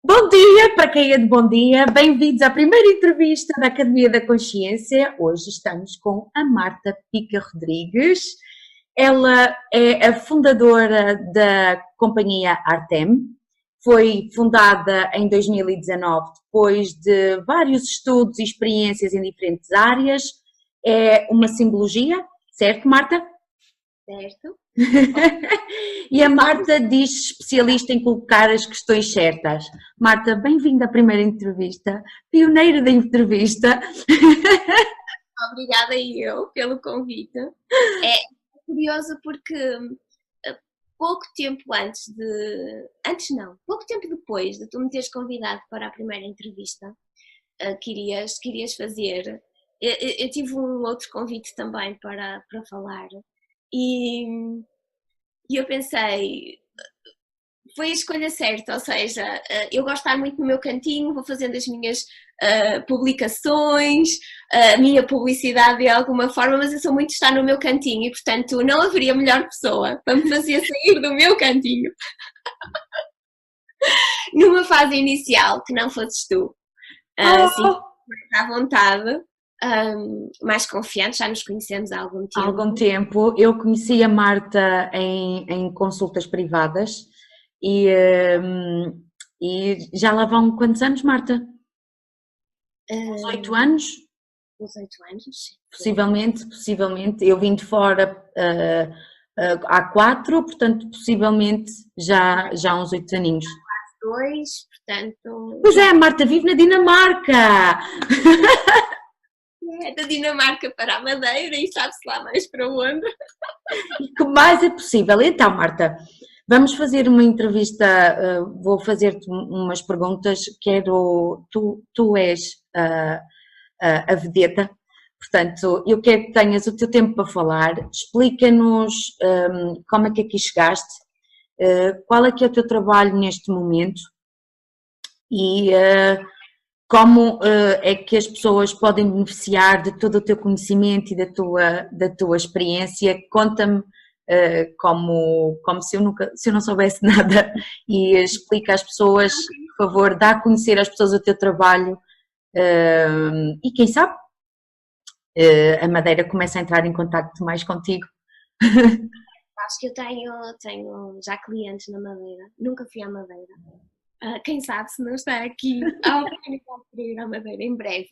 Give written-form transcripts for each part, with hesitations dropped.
Bom dia para quem é de bom dia, bem-vindos à primeira entrevista da Academia da Consciência. Hoje estamos com a Marta Pica Rodrigues. Ela é a fundadora da companhia Artem. Foi fundada em 2019 depois de vários estudos e experiências em diferentes áreas. É uma simbologia, certo, Marta? Certo. E a Marta diz especialista em colocar as questões certas. Marta, bem-vinda à primeira entrevista, pioneira da entrevista. Obrigada eu pelo convite. É curioso porque pouco tempo pouco tempo depois de tu me teres convidado para a primeira entrevista que irias fazer, eu tive um outro convite também para falar e eu pensei, foi a escolha certa, ou seja, eu gosto de estar muito no meu cantinho, vou fazendo as minhas publicações, a minha publicidade de alguma forma, mas eu sou muito de estar no meu cantinho e, portanto, não haveria melhor pessoa para me fazer sair do meu cantinho numa fase inicial que não fosses tu. Assim, mais à vontade, mais confiante, já nos conhecemos há algum tempo. Há algum tempo. Eu conheci a Marta em consultas privadas e já lá vão quantos anos, Marta? Uns 8 anos? Uns 8 anos, sim. Possivelmente. Eu vim de fora há 4, portanto, possivelmente já há uns 8 aninhos. 2, portanto... Pois é, a Marta vive na Dinamarca! É da Dinamarca para a Madeira e sabe-se lá mais para onde. E que mais é possível? Então, Marta, vamos fazer uma entrevista, vou fazer-te umas perguntas, tu és a vedeta, portanto, eu quero que tenhas o teu tempo para falar, explica-nos como é que aqui chegaste, qual é que é o teu trabalho neste momento e como é que as pessoas podem beneficiar de todo o teu conhecimento e da tua experiência. Conta-me como se eu não soubesse nada e explica às pessoas, por favor, dá a conhecer às pessoas o teu trabalho e quem sabe a Madeira começa a entrar em contacto mais contigo. Acho que eu tenho já clientes na Madeira, nunca fui à Madeira. Quem sabe se não está aqui a oportunidade de ir à Madeira em breve,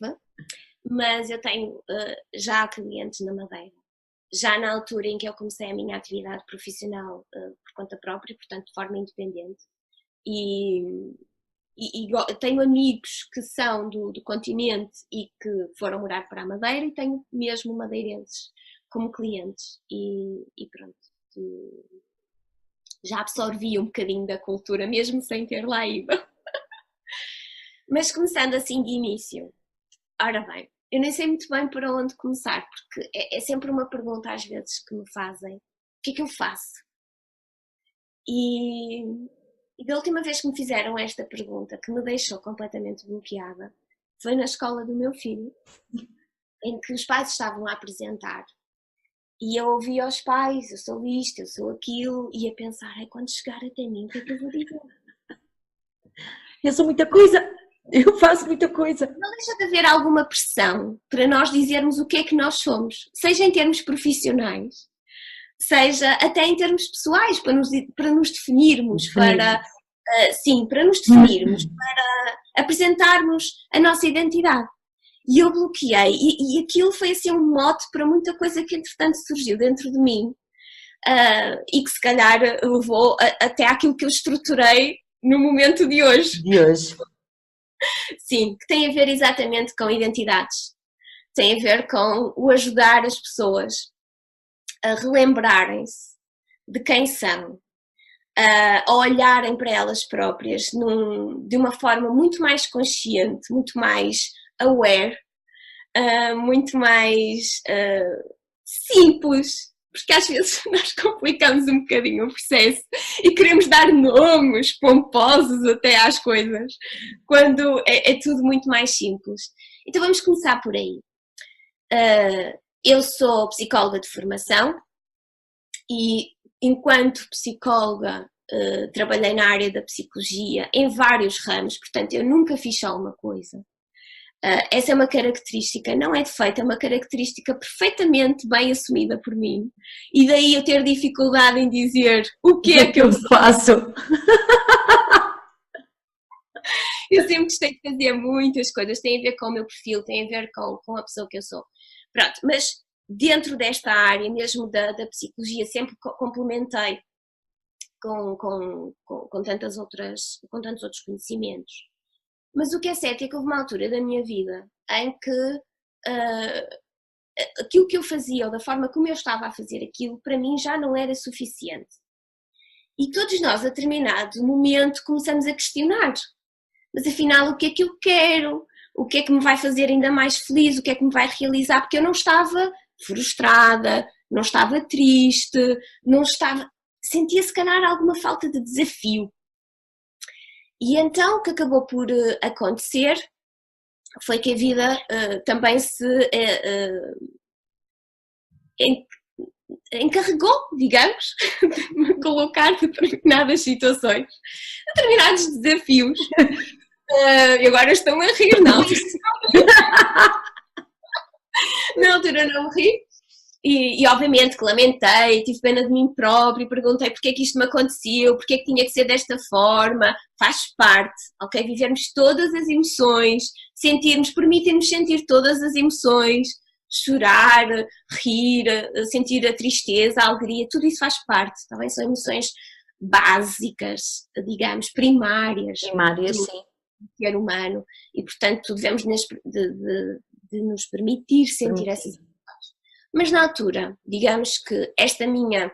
mas eu tenho já clientes na Madeira. Já na altura em que eu comecei a minha atividade profissional por conta própria, portanto de forma independente, e tenho amigos que são do continente e que foram morar para a Madeira e tenho mesmo madeirenses como clientes e pronto. Já absorvi um bocadinho da cultura, mesmo sem ter lá ido. Mas começando assim de início, ora bem, eu nem sei muito bem para onde começar, porque é sempre uma pergunta às vezes que me fazem, o que é que eu faço? E da última vez que me fizeram esta pergunta, que me deixou completamente bloqueada, foi na escola do meu filho, em que os pais estavam a apresentar. E eu ouvia aos pais, eu sou isto, eu sou aquilo, e a pensar, quando chegar até mim, o que é que eu vou dizer? Eu sou muita coisa, eu faço muita coisa. Não deixa de haver alguma pressão para nós dizermos o que é que nós somos, seja em termos profissionais, seja até em termos pessoais, para nos definirmos, para nos definirmos, para apresentarmos a nossa identidade. E eu bloqueei, e aquilo foi assim um mote para muita coisa que entretanto surgiu dentro de mim e que se calhar levou até àquilo que eu estruturei no momento de hoje. Sim, que tem a ver exatamente com identidades, tem a ver com o ajudar as pessoas a relembrarem-se de quem são, a olharem para elas próprias de uma forma muito mais consciente, muito mais aware, muito mais simples, porque às vezes nós complicamos um bocadinho o processo e queremos dar nomes pomposos até às coisas, quando é tudo muito mais simples. Então vamos começar por aí. Eu sou psicóloga de formação e enquanto psicóloga trabalhei na área da psicologia, em vários ramos, portanto eu nunca fiz só uma coisa. Essa é uma característica, não é defeito, é uma característica perfeitamente bem assumida por mim. E daí eu ter dificuldade em dizer o que é que eu faço. Eu sempre gostei de fazer muitas coisas, tem a ver com o meu perfil, tem a ver com a pessoa que eu sou. Pronto, mas dentro desta área mesmo da psicologia sempre complementei com tantos outros conhecimentos. Mas o que é certo é que houve uma altura da minha vida em que aquilo que eu fazia, ou da forma como eu estava a fazer aquilo, para mim já não era suficiente. E todos nós, a determinado momento, começamos a questionar. Mas afinal, o que é que eu quero? O que é que me vai fazer ainda mais feliz? O que é que me vai realizar? Porque eu não estava frustrada, não estava triste, não estava... Sentia se calhar alguma falta de desafio. E então o que acabou por acontecer foi que a vida também se encarregou, digamos, de me colocar determinadas situações, determinados desafios. E agora estão a rir, não? Na altura não me ri. E obviamente que lamentei, tive pena de mim próprio, perguntei porque é que isto me aconteceu, porque é que tinha que ser desta forma, faz parte, ok? Vivermos todas as emoções, permitirmos sentir todas as emoções, chorar, rir, sentir a tristeza, a alegria, tudo isso faz parte, também são emoções básicas, digamos, primárias sim. Do ser humano e portanto devemos de nos permitir sentir essas emoções. Mas na altura, digamos que esta minha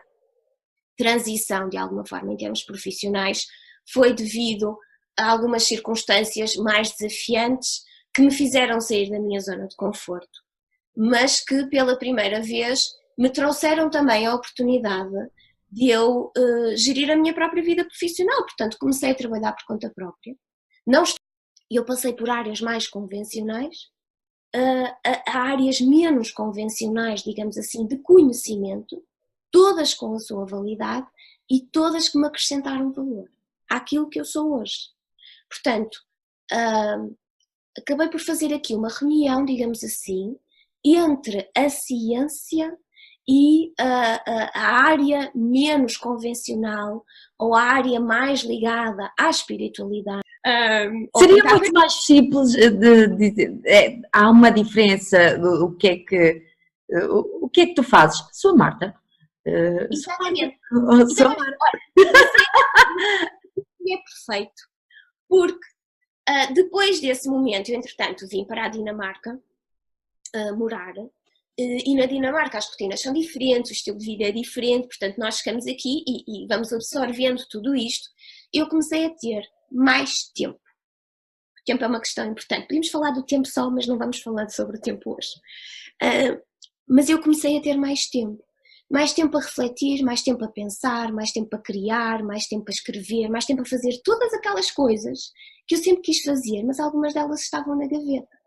transição, de alguma forma, em termos profissionais, foi devido a algumas circunstâncias mais desafiantes que me fizeram sair da minha zona de conforto, mas que pela primeira vez me trouxeram também a oportunidade de eu gerir a minha própria vida profissional. Portanto, comecei a trabalhar por conta própria. Eu passei por áreas mais convencionais, a áreas menos convencionais, digamos assim, de conhecimento, todas com a sua validade e todas que me acrescentaram valor àquilo que eu sou hoje. Portanto, acabei por fazer aqui uma reunião, digamos assim, entre a ciência e a área menos convencional ou a área mais ligada à espiritualidade. Seria muito mais simples de dizer, há uma diferença do o que é que tu fazes? Sou a Marta. Exatamente. Sou a Marta. É perfeito, porque depois desse momento, eu entretanto vim para a Dinamarca morar, e na Dinamarca as rotinas são diferentes, o estilo de vida é diferente, portanto nós chegamos aqui e vamos absorvendo tudo isto. Eu comecei a ter mais tempo. O tempo é uma questão importante. Podemos falar do tempo só, mas não vamos falar sobre o tempo hoje. Mas eu comecei a ter mais tempo. Mais tempo a refletir, mais tempo a pensar, mais tempo a criar, mais tempo a escrever, mais tempo a fazer todas aquelas coisas que eu sempre quis fazer, mas algumas delas estavam na gaveta.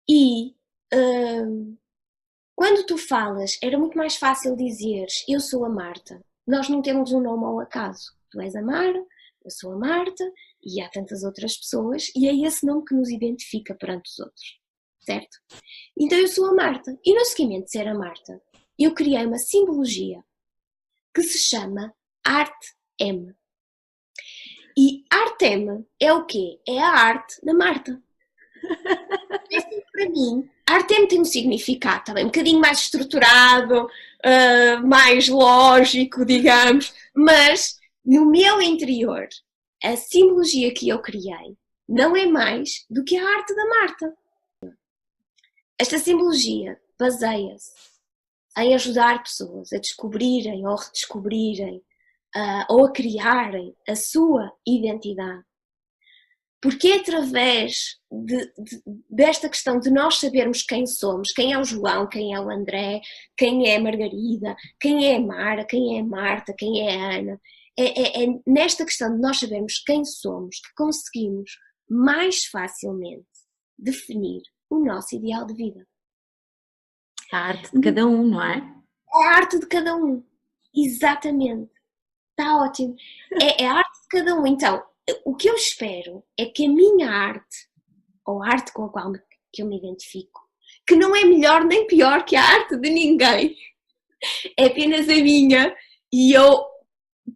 E quando tu falas, era muito mais fácil dizeres eu sou a Marta. Nós não temos um nome ao acaso. Tu és a Mara, eu sou a Marta e há tantas outras pessoas e é esse nome que nos identifica perante os outros, certo? Então eu sou a Marta e no seguimento de ser a Marta eu criei uma simbologia que se chama Arte-M. E Arte-M é o quê? É a arte da Marta. Para mim, Arte-M tem um significado também um bocadinho mais estruturado, mais lógico, digamos, mas no meu interior, a simbologia que eu criei não é mais do que a arte da Marta. Esta simbologia baseia-se em ajudar pessoas a descobrirem ou redescobrirem ou a criarem a sua identidade. Porque é através desta questão de nós sabermos quem somos, quem é o João, quem é o André, quem é a Margarida, quem é a Mara, quem é a Marta, quem é a Ana, é nesta questão de nós sabermos quem somos que conseguimos mais facilmente definir o nosso ideal de vida. A arte de cada um, não é? A arte de cada um, exatamente. Está ótimo. É a arte de cada um. Então, o que eu espero é que a minha arte, ou a arte com a qual que eu me identifico, que não é melhor nem pior que a arte de ninguém, é apenas a minha, e eu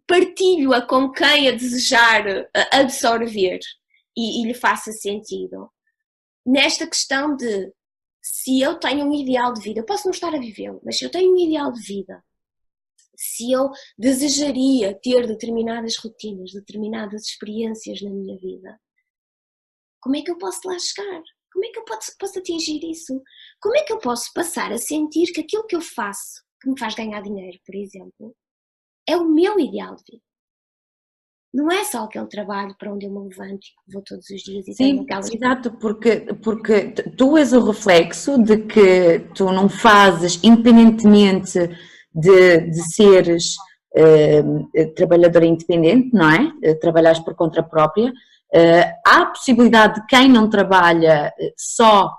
partilho-a com quem a desejar absorver e lhe faça sentido. Nesta questão de, se eu tenho um ideal de vida, eu posso não estar a vivê-lo, mas se eu tenho um ideal de vida, se eu desejaria ter determinadas rotinas, determinadas experiências na minha vida, como é que eu posso lá chegar? Como é que eu posso atingir isso? Como é que eu posso passar a sentir que aquilo que eu faço, que me faz ganhar dinheiro, por exemplo, é o meu ideal de vida? Não é só aquele trabalho para onde eu me levanto e vou todos os dias e tenho aquelas... Exato, porque tu és o reflexo de que tu não fazes, independentemente de seres trabalhadora independente, não é? Trabalhares por conta própria. Há a possibilidade de quem não trabalha só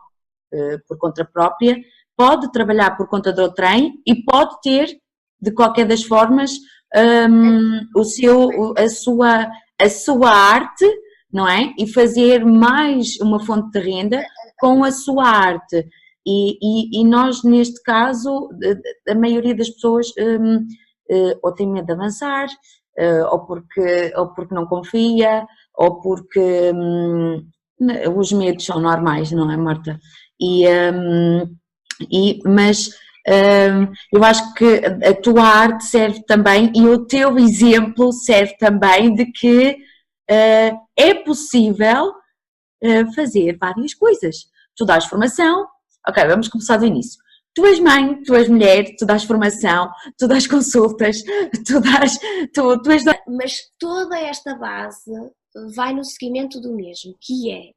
por conta própria, pode trabalhar por conta de outrem e pode ter, de qualquer das formas, a sua arte, não é? E fazer mais uma fonte de renda com a sua arte. E nós, neste caso, a maioria das pessoas ou tem medo de avançar, ou porque não confia, ou porque os medos são normais, não é, Marta? Mas eu acho que a tua arte serve também, e o teu exemplo serve também de que é possível fazer várias coisas. Tu dás formação, ok, vamos começar do início. Tu és mãe, tu és mulher, tu dás formação, tu dás consultas, tu és... Mas toda esta base vai no seguimento do mesmo, que é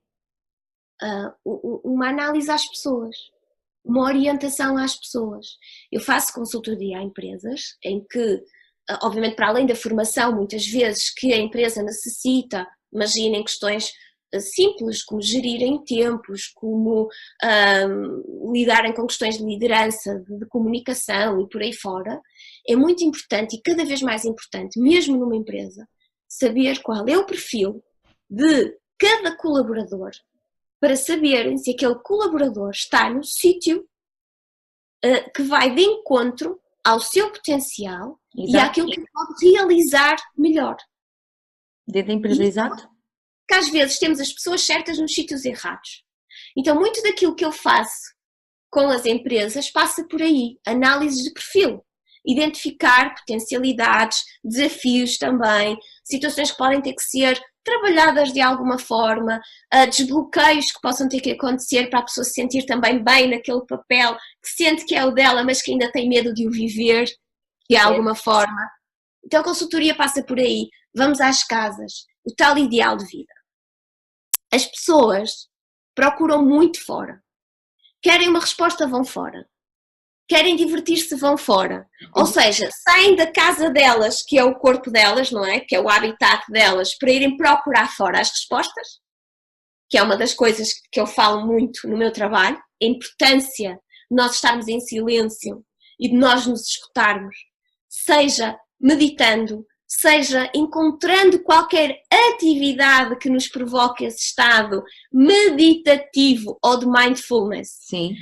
uma análise às pessoas, uma orientação às pessoas. Eu faço consultoria a empresas em que, obviamente, para além da formação, muitas vezes que a empresa necessita, imaginem questões simples, como gerirem tempos, como lidarem com questões de liderança, de comunicação e por aí fora, é muito importante e cada vez mais importante, mesmo numa empresa, saber qual é o perfil de cada colaborador, para saberem se aquele colaborador está no sítio que vai de encontro ao seu potencial. Exato. E àquilo que pode realizar melhor. Dentro da empresa, exato. Que às vezes temos as pessoas certas nos sítios errados. Então muito daquilo que eu faço com as empresas passa por aí, análises de perfil, identificar potencialidades, desafios também, situações que podem ter que ser trabalhadas de alguma forma, desbloqueios que possam ter que acontecer para a pessoa se sentir também bem naquele papel, que sente que é o dela, mas que ainda tem medo de o viver de alguma forma. Então a consultoria passa por aí, vamos às casas, o tal ideal de vida. As pessoas procuram muito fora, querem uma resposta, vão fora. Querem divertir-se, vão fora. Ou seja, saem da casa delas, que é o corpo delas, não é? Que é o habitat delas, para irem procurar fora as respostas, que é uma das coisas que eu falo muito no meu trabalho, a importância de nós estarmos em silêncio e de nós nos escutarmos, seja meditando, seja encontrando qualquer atividade que nos provoque esse estado meditativo ou de mindfulness. Sim.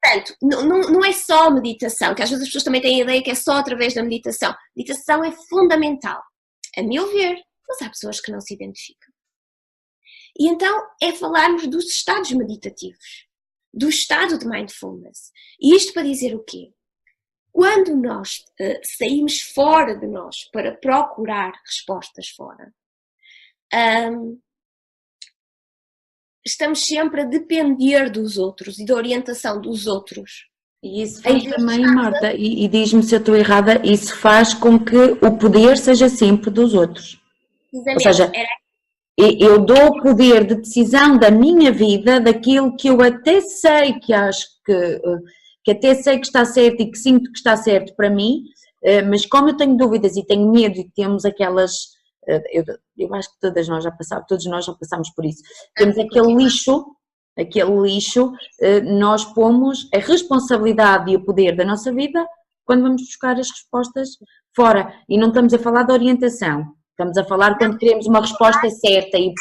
Portanto, não é só meditação, que às vezes as pessoas também têm a ideia que é só através da meditação. Meditação é fundamental, a meu ver, mas há pessoas que não se identificam. E então é falarmos dos estados meditativos, do estado de mindfulness. E isto para dizer o quê? Quando nós saímos fora de nós para procurar respostas fora, estamos sempre a depender dos outros e da orientação dos outros. E isso faz também, Marta, e diz-me se eu estou errada, isso faz com que o poder seja sempre dos outros. Ou seja, eu dou o poder de decisão da minha vida, daquilo que eu até sei que acho que até sei que está certo e que sinto que está certo para mim, mas como eu tenho dúvidas e tenho medo e temos aquelas... Eu acho que todos nós já passamos por isso. Temos aquele lixo, nós pomos a responsabilidade e o poder da nossa vida quando vamos buscar as respostas fora. E não estamos a falar de orientação, estamos a falar quando queremos uma resposta certa e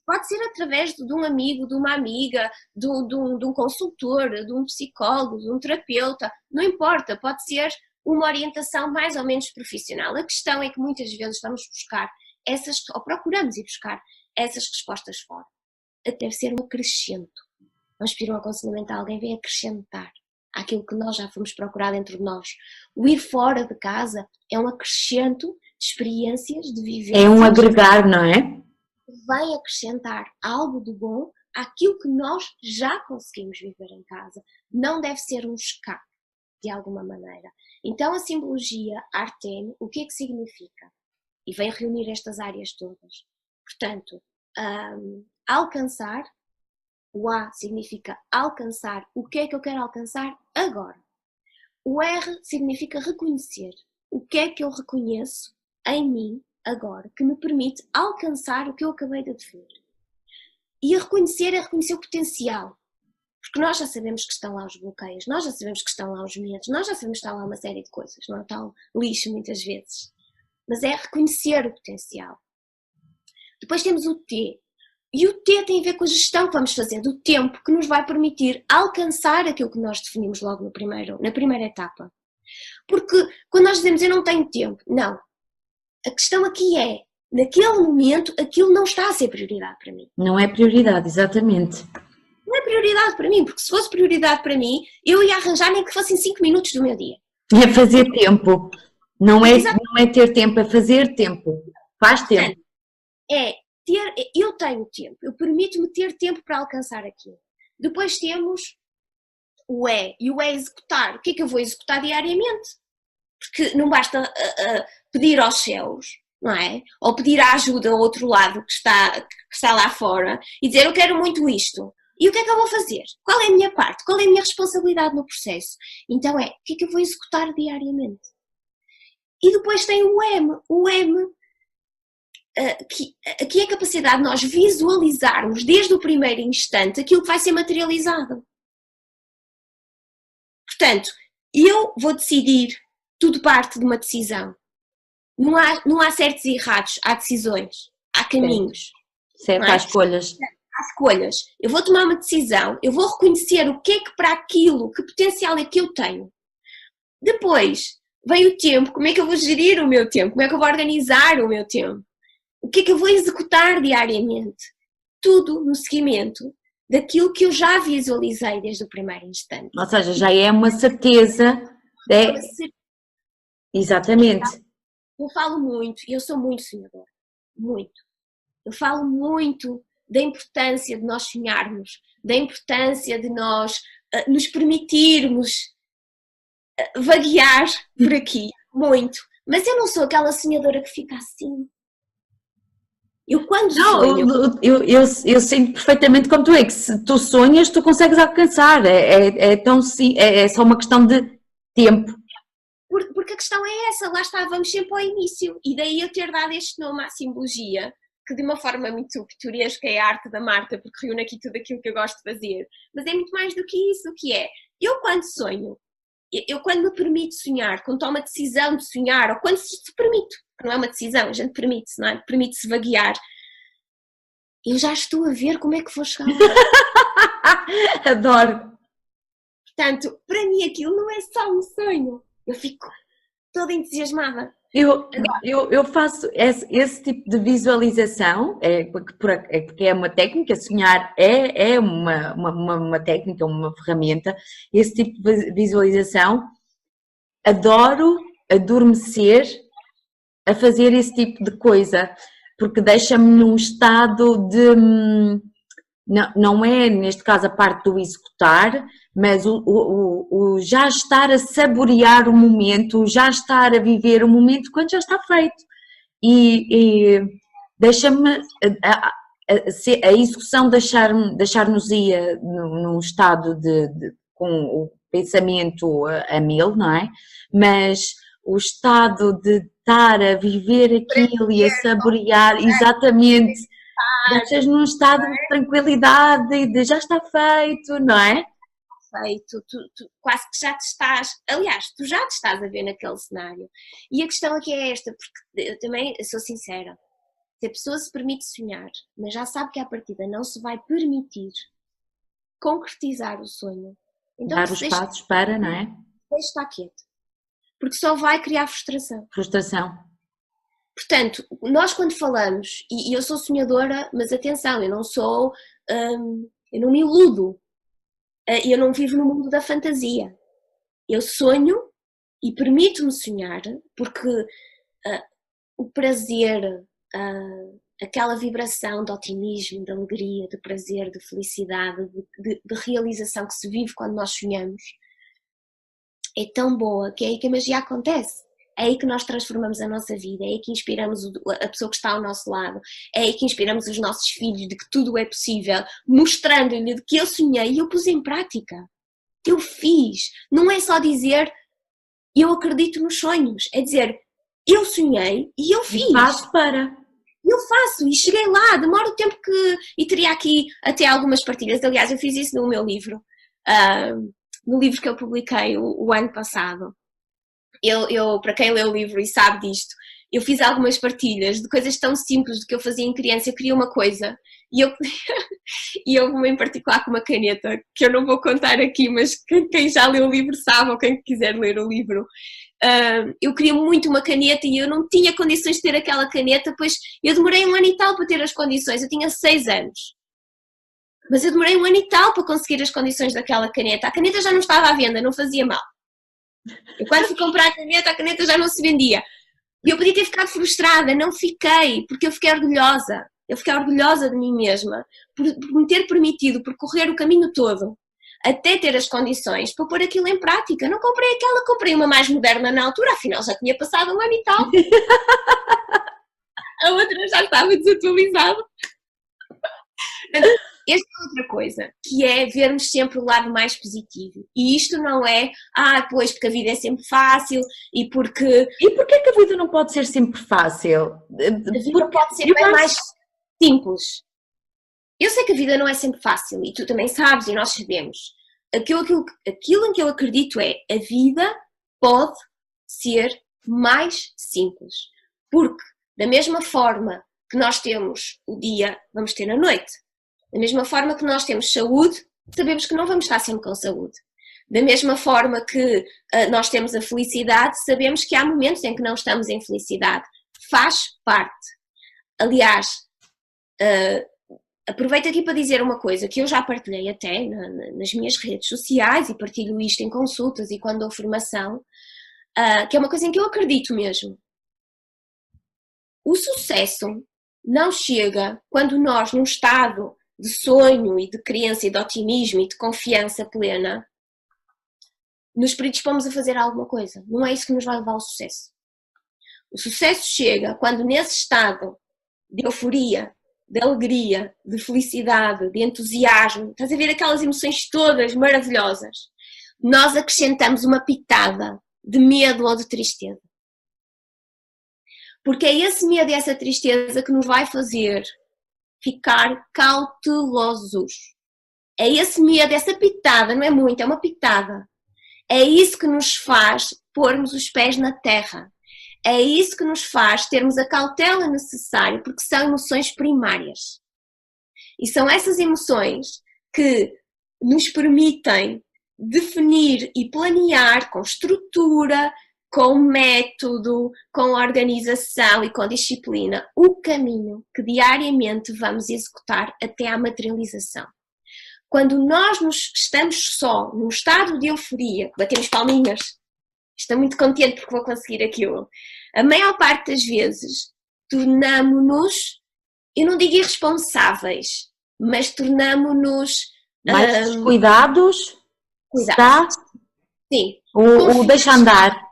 pode ser através de um amigo, de uma amiga, de um consultor, de um psicólogo, de um terapeuta, não importa, pode ser uma orientação mais ou menos profissional. A questão é que muitas vezes vamos buscar ou procuramos ir buscar essas respostas fora. Deve ser um acrescento. Vamos pedir um aconselhamento a alguém, vem acrescentar àquilo que nós já fomos procurar dentro de nós. O ir fora de casa é um acrescento de experiências, de vivências. É um agregar, não é? Vem acrescentar algo de bom àquilo que nós já conseguimos viver em casa. Não deve ser um escape, de alguma maneira. Então a simbologia Artene, o que é que significa? E vem reunir estas áreas todas. Portanto, alcançar, o A significa alcançar o que é que eu quero alcançar agora. O R significa reconhecer. O que é que eu reconheço em mim agora, que me permite alcançar o que eu acabei de definir. E a reconhecer é reconhecer o potencial. Porque nós já sabemos que estão lá os bloqueios, nós já sabemos que estão lá os medos, nós já sabemos que está lá uma série de coisas, não é tal lixo muitas vezes. Mas é reconhecer o potencial. Depois temos o T. E o T tem a ver com a gestão que vamos fazer do tempo que nos vai permitir alcançar aquilo que nós definimos logo na primeira etapa. Porque quando nós dizemos eu não tenho tempo, não. A questão aqui é, naquele momento, aquilo não está a ser prioridade para mim. Não é prioridade, exatamente. Não é prioridade para mim, porque se fosse prioridade para mim, eu ia arranjar nem que fossem 5 minutos do meu dia. É fazer tempo. Não é ter tempo, é fazer tempo. Faz tempo. Eu tenho tempo, eu permito-me ter tempo para alcançar aquilo. Depois temos o E, e o E é executar. O que é que eu vou executar diariamente? Porque não basta pedir aos céus, não é? Ou pedir a ajuda ao outro lado que está lá fora e dizer eu quero muito isto. E o que é que eu vou fazer? Qual é a minha parte? Qual é a minha responsabilidade no processo? Então o que é que eu vou executar diariamente? E depois tem o M. O M, que é a capacidade de nós visualizarmos desde o primeiro instante aquilo que vai ser materializado. Portanto, eu vou decidir, tudo parte de uma decisão. Não há certos e errados, há decisões, há caminhos. Certo, há escolhas. Há escolhas. Eu vou tomar uma decisão, eu vou reconhecer o que é que para aquilo, que potencial é que eu tenho. Depois, vem o tempo, como é que eu vou gerir o meu tempo? Como é que eu vou organizar o meu tempo? O que é que eu vou executar diariamente? Tudo no seguimento daquilo que eu já visualizei desde o primeiro instante. Ou seja, já é uma certeza. Exatamente. Eu falo muito, e eu sou muito sonhadora. Muito. Eu falo muito da importância de nós sonharmos, da importância de nós nos permitirmos vaguear por aqui, muito. Mas eu não sou aquela sonhadora que fica assim. Eu quando sonho... Eu sinto perfeitamente como tu é, que se tu sonhas, tu consegues alcançar. É só uma questão de tempo. Porque a questão é essa, lá está, vamos sempre ao início. E daí eu ter dado este nome à simbologia, que de uma forma muito pitoresca é a arte da Marta, porque reúne aqui tudo aquilo que eu gosto de fazer. Mas é muito mais do que isso, o que é? Eu quando sonho, eu quando me permito sonhar, quando tomo a decisão de sonhar, ou quando se permito, que não é uma decisão, a gente permite-se, não é? Permite-se vaguear. Eu já estou a ver como é que vou chegar lá. Adoro. Portanto, para mim aquilo não é só um sonho. Eu fico toda entusiasmada. Eu faço esse tipo de visualização, porque é uma técnica, sonhar é uma técnica, uma ferramenta, esse tipo de visualização, adoro adormecer a fazer esse tipo de coisa, porque deixa-me num estado de, não é neste caso a parte do executar, mas o já estar a saborear o momento, já estar a viver o momento quando já está feito. E deixa-me, a execução deixar-nos ir num estado com o pensamento a mil, não é? Mas o estado de estar a viver aquilo e a saborear, exatamente, deixas num estado de tranquilidade e de já está feito, não é? feito, tu quase que já te estás, aliás, tu já te estás a ver naquele cenário. E a questão aqui é esta, porque eu também sou sincera, se a pessoa se permite sonhar, mas já sabe que à partida não se vai permitir concretizar o sonho, então Dar os passos para, não é? deixa estar quieto, porque só vai criar frustração. Frustração. Portanto, nós quando falamos, e eu sou sonhadora, mas atenção, eu não sou, eu não me iludo, eu não vivo no mundo da fantasia. Eu sonho e permito-me sonhar, porque o prazer, aquela vibração de otimismo, de alegria, de prazer, de felicidade, de realização que se vive quando nós sonhamos, é tão boa que é aí que a magia acontece. É aí que nós transformamos a nossa vida, é aí que inspiramos a pessoa que está ao nosso lado, é aí que inspiramos os nossos filhos de que tudo é possível, mostrando-lhe de que eu sonhei e eu pus em prática. Eu fiz. Não é só dizer eu acredito nos sonhos, é dizer eu sonhei e eu fiz. Faço para. Eu faço e cheguei lá, demora o tempo que... E teria aqui até algumas partilhas, aliás eu fiz isso no meu livro, no livro que eu publiquei o ano passado. Eu, para quem lê o livro e sabe disto, eu fiz algumas partilhas de coisas tão simples do que eu fazia em criança. Eu queria uma coisa e eu em particular com uma caneta, que eu não vou contar aqui, mas quem já leu o livro sabe, ou quem quiser ler o livro, eu queria muito uma caneta e eu não tinha condições de ter aquela caneta, pois eu demorei 1 ano e tal para ter as condições, eu tinha 6 anos. Mas eu demorei 1 ano e tal para conseguir as condições daquela caneta. A caneta já não estava à venda, não fazia mal. Eu quando fui comprar a caneta já não se vendia. E eu podia ter ficado frustrada, não fiquei, porque eu fiquei orgulhosa. Eu fiquei orgulhosa de mim mesma por me ter permitido percorrer o caminho todo até ter as condições para pôr aquilo em prática. Não comprei aquela, comprei uma mais moderna na altura, afinal já tinha passado 1 ano e tal. A outra já estava desatualizada. Esta é outra coisa, que é vermos sempre o lado mais positivo. E isto não é, pois, porque a vida é sempre fácil e porque... E porquê que a vida não pode ser sempre fácil? A vida pode ser bem mais simples. Eu sei que a vida não é sempre fácil e tu também sabes e nós sabemos. Aquilo em que eu acredito é a vida pode ser mais simples. Porque da mesma forma que nós temos o dia, vamos ter a noite. Da mesma forma que nós temos saúde, sabemos que não vamos estar sempre com saúde. Da mesma forma que nós temos a felicidade, sabemos que há momentos em que não estamos em felicidade. Faz parte. Aliás, aproveito aqui para dizer uma coisa que eu já partilhei até nas minhas redes sociais e partilho isto em consultas e quando dou formação, que é uma coisa em que eu acredito mesmo. O sucesso não chega quando nós, num estado de sonho e de crença e de otimismo e de confiança plena, nos predispomos a fazer alguma coisa. Não é isso que nos vai levar ao sucesso. O sucesso chega quando nesse estado de euforia, de alegria, de felicidade, de entusiasmo, estás a ver aquelas emoções todas maravilhosas, nós acrescentamos uma pitada de medo ou de tristeza. Porque é esse medo e essa tristeza que nos vai fazer ficar cautelosos. É esse medo, essa pitada, não é muito, é uma pitada. É isso que nos faz pormos os pés na terra. É isso que nos faz termos a cautela necessária, porque são emoções primárias. E são essas emoções que nos permitem definir e planear com estrutura, com método, com organização e com disciplina o caminho que diariamente vamos executar até à materialização. Quando nós estamos só num estado de euforia, batemos palminhas, estou muito contente porque vou conseguir aquilo, a maior parte das vezes tornamo-nos, eu não digo irresponsáveis, mas tornamo-nos... Mais descuidados? Cuidados. Sim. O deixa andar.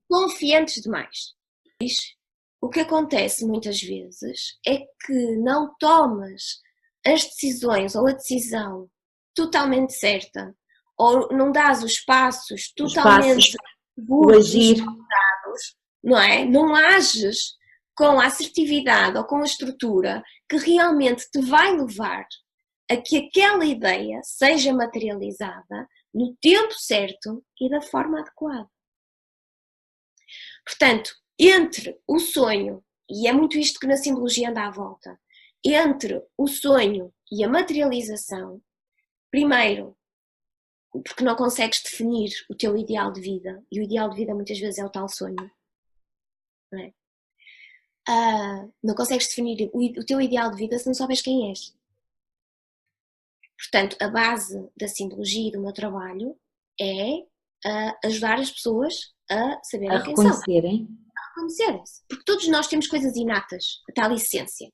Confiantes demais. O que acontece muitas vezes é que não tomas as decisões ou a decisão totalmente certa, ou não dás os passos totalmente seguros, não é? Não ages com a assertividade ou com a estrutura que realmente te vai levar a que aquela ideia seja materializada, no tempo certo e da forma adequada. Portanto, entre o sonho, e é muito isto que na simbologia anda à volta, entre o sonho e a materialização, primeiro, porque não consegues definir o teu ideal de vida, e o ideal de vida muitas vezes é o tal sonho, não é? Não consegues definir o teu ideal de vida se não sabes quem és. Portanto, a base da simbologia e do meu trabalho é ajudar as pessoas a saberem quem são. A reconhecerem-se. Porque todos nós temos coisas inatas, a tal essência.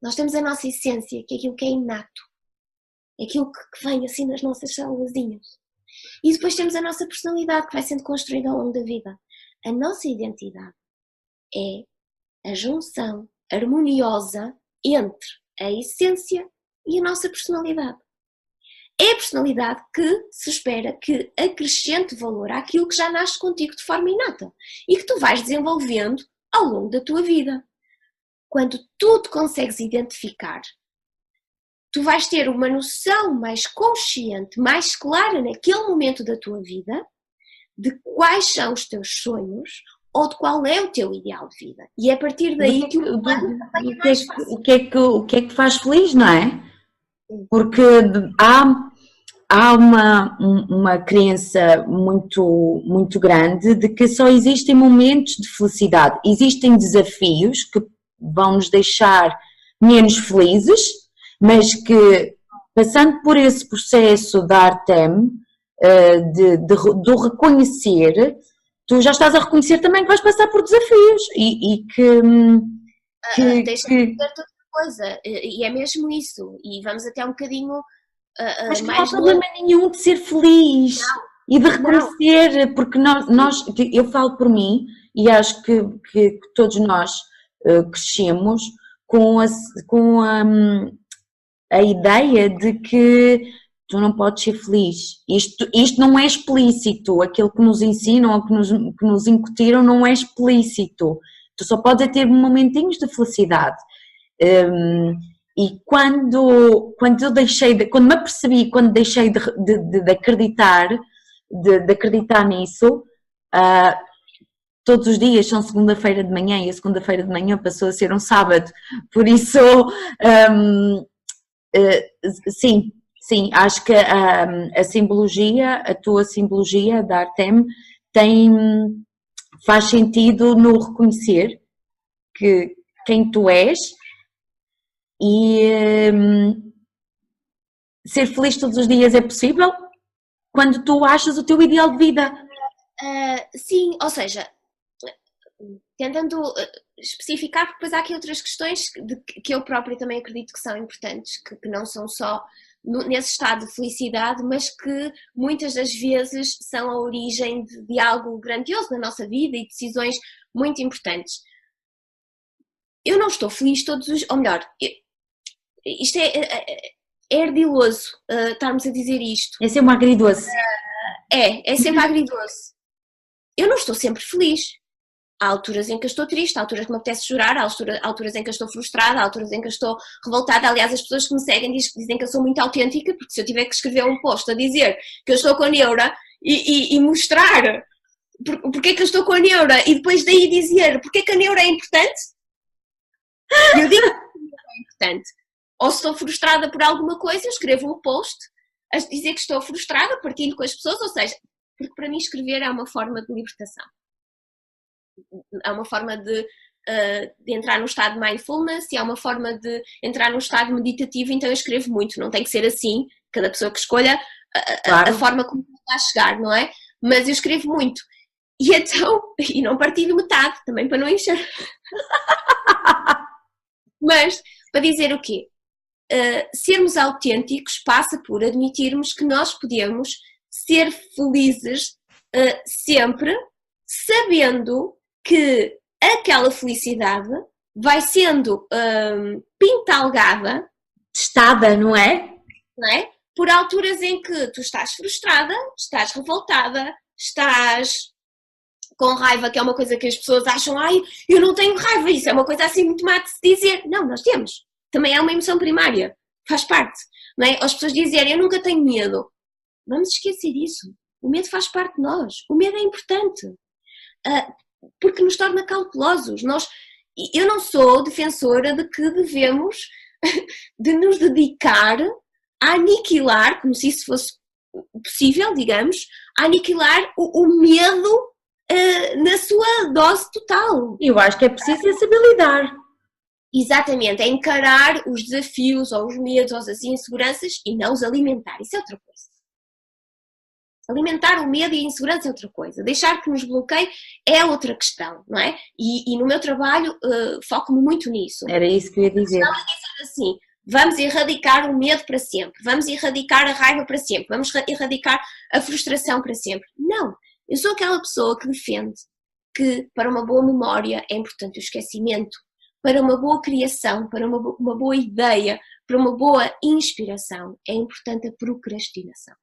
Nós temos a nossa essência, que é aquilo que é inato. É aquilo que vem assim nas nossas célulazinhas. E depois temos a nossa personalidade, que vai sendo construída ao longo da vida. A nossa identidade é a junção harmoniosa entre a essência e a nossa personalidade. É a personalidade que se espera que acrescente valor àquilo que já nasce contigo de forma inata e que tu vais desenvolvendo ao longo da tua vida. Quando tu te consegues identificar, tu vais ter uma noção mais consciente, mais clara naquele momento da tua vida de quais são os teus sonhos ou de qual é o teu ideal de vida. E é a partir daí que o plano também é mais fácil. O que é que te faz feliz, não é? Porque há uma crença muito grande de que só existem momentos de felicidade. Existem desafios que vão nos deixar menos felizes, mas que, passando por esse processo da Artem, de reconhecer, tu já estás a reconhecer também que vais passar por desafios e que deixa-me dizer outra coisa, e é mesmo isso, e vamos até um bocadinho mas que não há problema nenhum de ser feliz e de reconhecer, porque eu falo por mim e acho que todos nós crescemos com a ideia de que tu não podes ser feliz. Isto não é explícito, aquilo que nos ensinam ou que nos incutiram não é explícito. Tu só podes ter momentinhos de felicidade. E quando me apercebi, quando deixei de acreditar nisso, todos os dias são segunda-feira de manhã e a segunda-feira de manhã passou a ser um sábado, por isso, sim, acho que a simbologia, a tua simbologia da Artem faz sentido no reconhecer que quem tu és e ser feliz todos os dias é possível quando tu achas o teu ideal de vida. Sim, ou seja, tentando especificar, porque depois há aqui outras questões que eu própria também acredito que são importantes, que não são só nesse estado de felicidade, mas que muitas das vezes são a origem de algo grandioso na nossa vida e decisões muito importantes. Eu não estou feliz todos os... Ou melhor, isto é ardiloso estarmos a dizer isto. É sempre agridoce. É sempre agridoce. Eu não estou sempre feliz. Há alturas em que eu estou triste, há alturas que me apetece chorar, há alturas em que eu estou frustrada, há alturas em que eu estou revoltada. Aliás, as pessoas que me seguem dizem que eu sou muito autêntica, porque se eu tiver que escrever um post a dizer que eu estou com a neura e mostrar porque é que eu estou com a neura e depois daí dizer porque é que a neura é importante, eu digo que a neura é importante. Ou se estou frustrada por alguma coisa, eu escrevo um post a dizer que estou frustrada, partilho com as pessoas, ou seja, porque para mim escrever é uma forma de libertação. É uma forma de entrar num estado de mindfulness e é uma forma de entrar num estado meditativo, então eu escrevo muito, não tem que ser assim, cada pessoa que escolha a forma como está a chegar, não é? Mas eu escrevo muito. E então, e não partilho metade, também para não encher. Mas, para dizer o quê? Sermos autênticos passa por admitirmos que nós podemos ser felizes sempre, sabendo que aquela felicidade vai sendo pintalgada, testada, não é? Por alturas em que tu estás frustrada, estás revoltada, estás com raiva, que é uma coisa que as pessoas acham, ai, eu não tenho raiva, isso é uma coisa assim muito má de se dizer. Não, nós temos. Também é uma emoção primária, faz parte. Não é? As pessoas dizerem, eu nunca tenho medo. Vamos esquecer isso. O medo faz parte de nós. O medo é importante. Porque nos torna cautelosos. Eu não sou defensora de que devemos de nos dedicar a aniquilar, como se isso fosse possível, digamos, a aniquilar o medo na sua dose total. Eu acho que é preciso saber lidar. Exatamente, é encarar os desafios ou os medos ou as inseguranças e não os alimentar. Isso é outra coisa. Alimentar o medo e a insegurança é outra coisa. Deixar que nos bloqueie é outra questão, não é? E no meu trabalho foco-me muito nisso. Era isso que eu ia dizer. Não é dizer assim, vamos erradicar o medo para sempre, vamos erradicar a raiva para sempre, vamos erradicar a frustração para sempre. Não, eu sou aquela pessoa que defende que para uma boa memória é importante o esquecimento, para uma boa criação, para uma boa ideia, para uma boa inspiração é importante a procrastinação.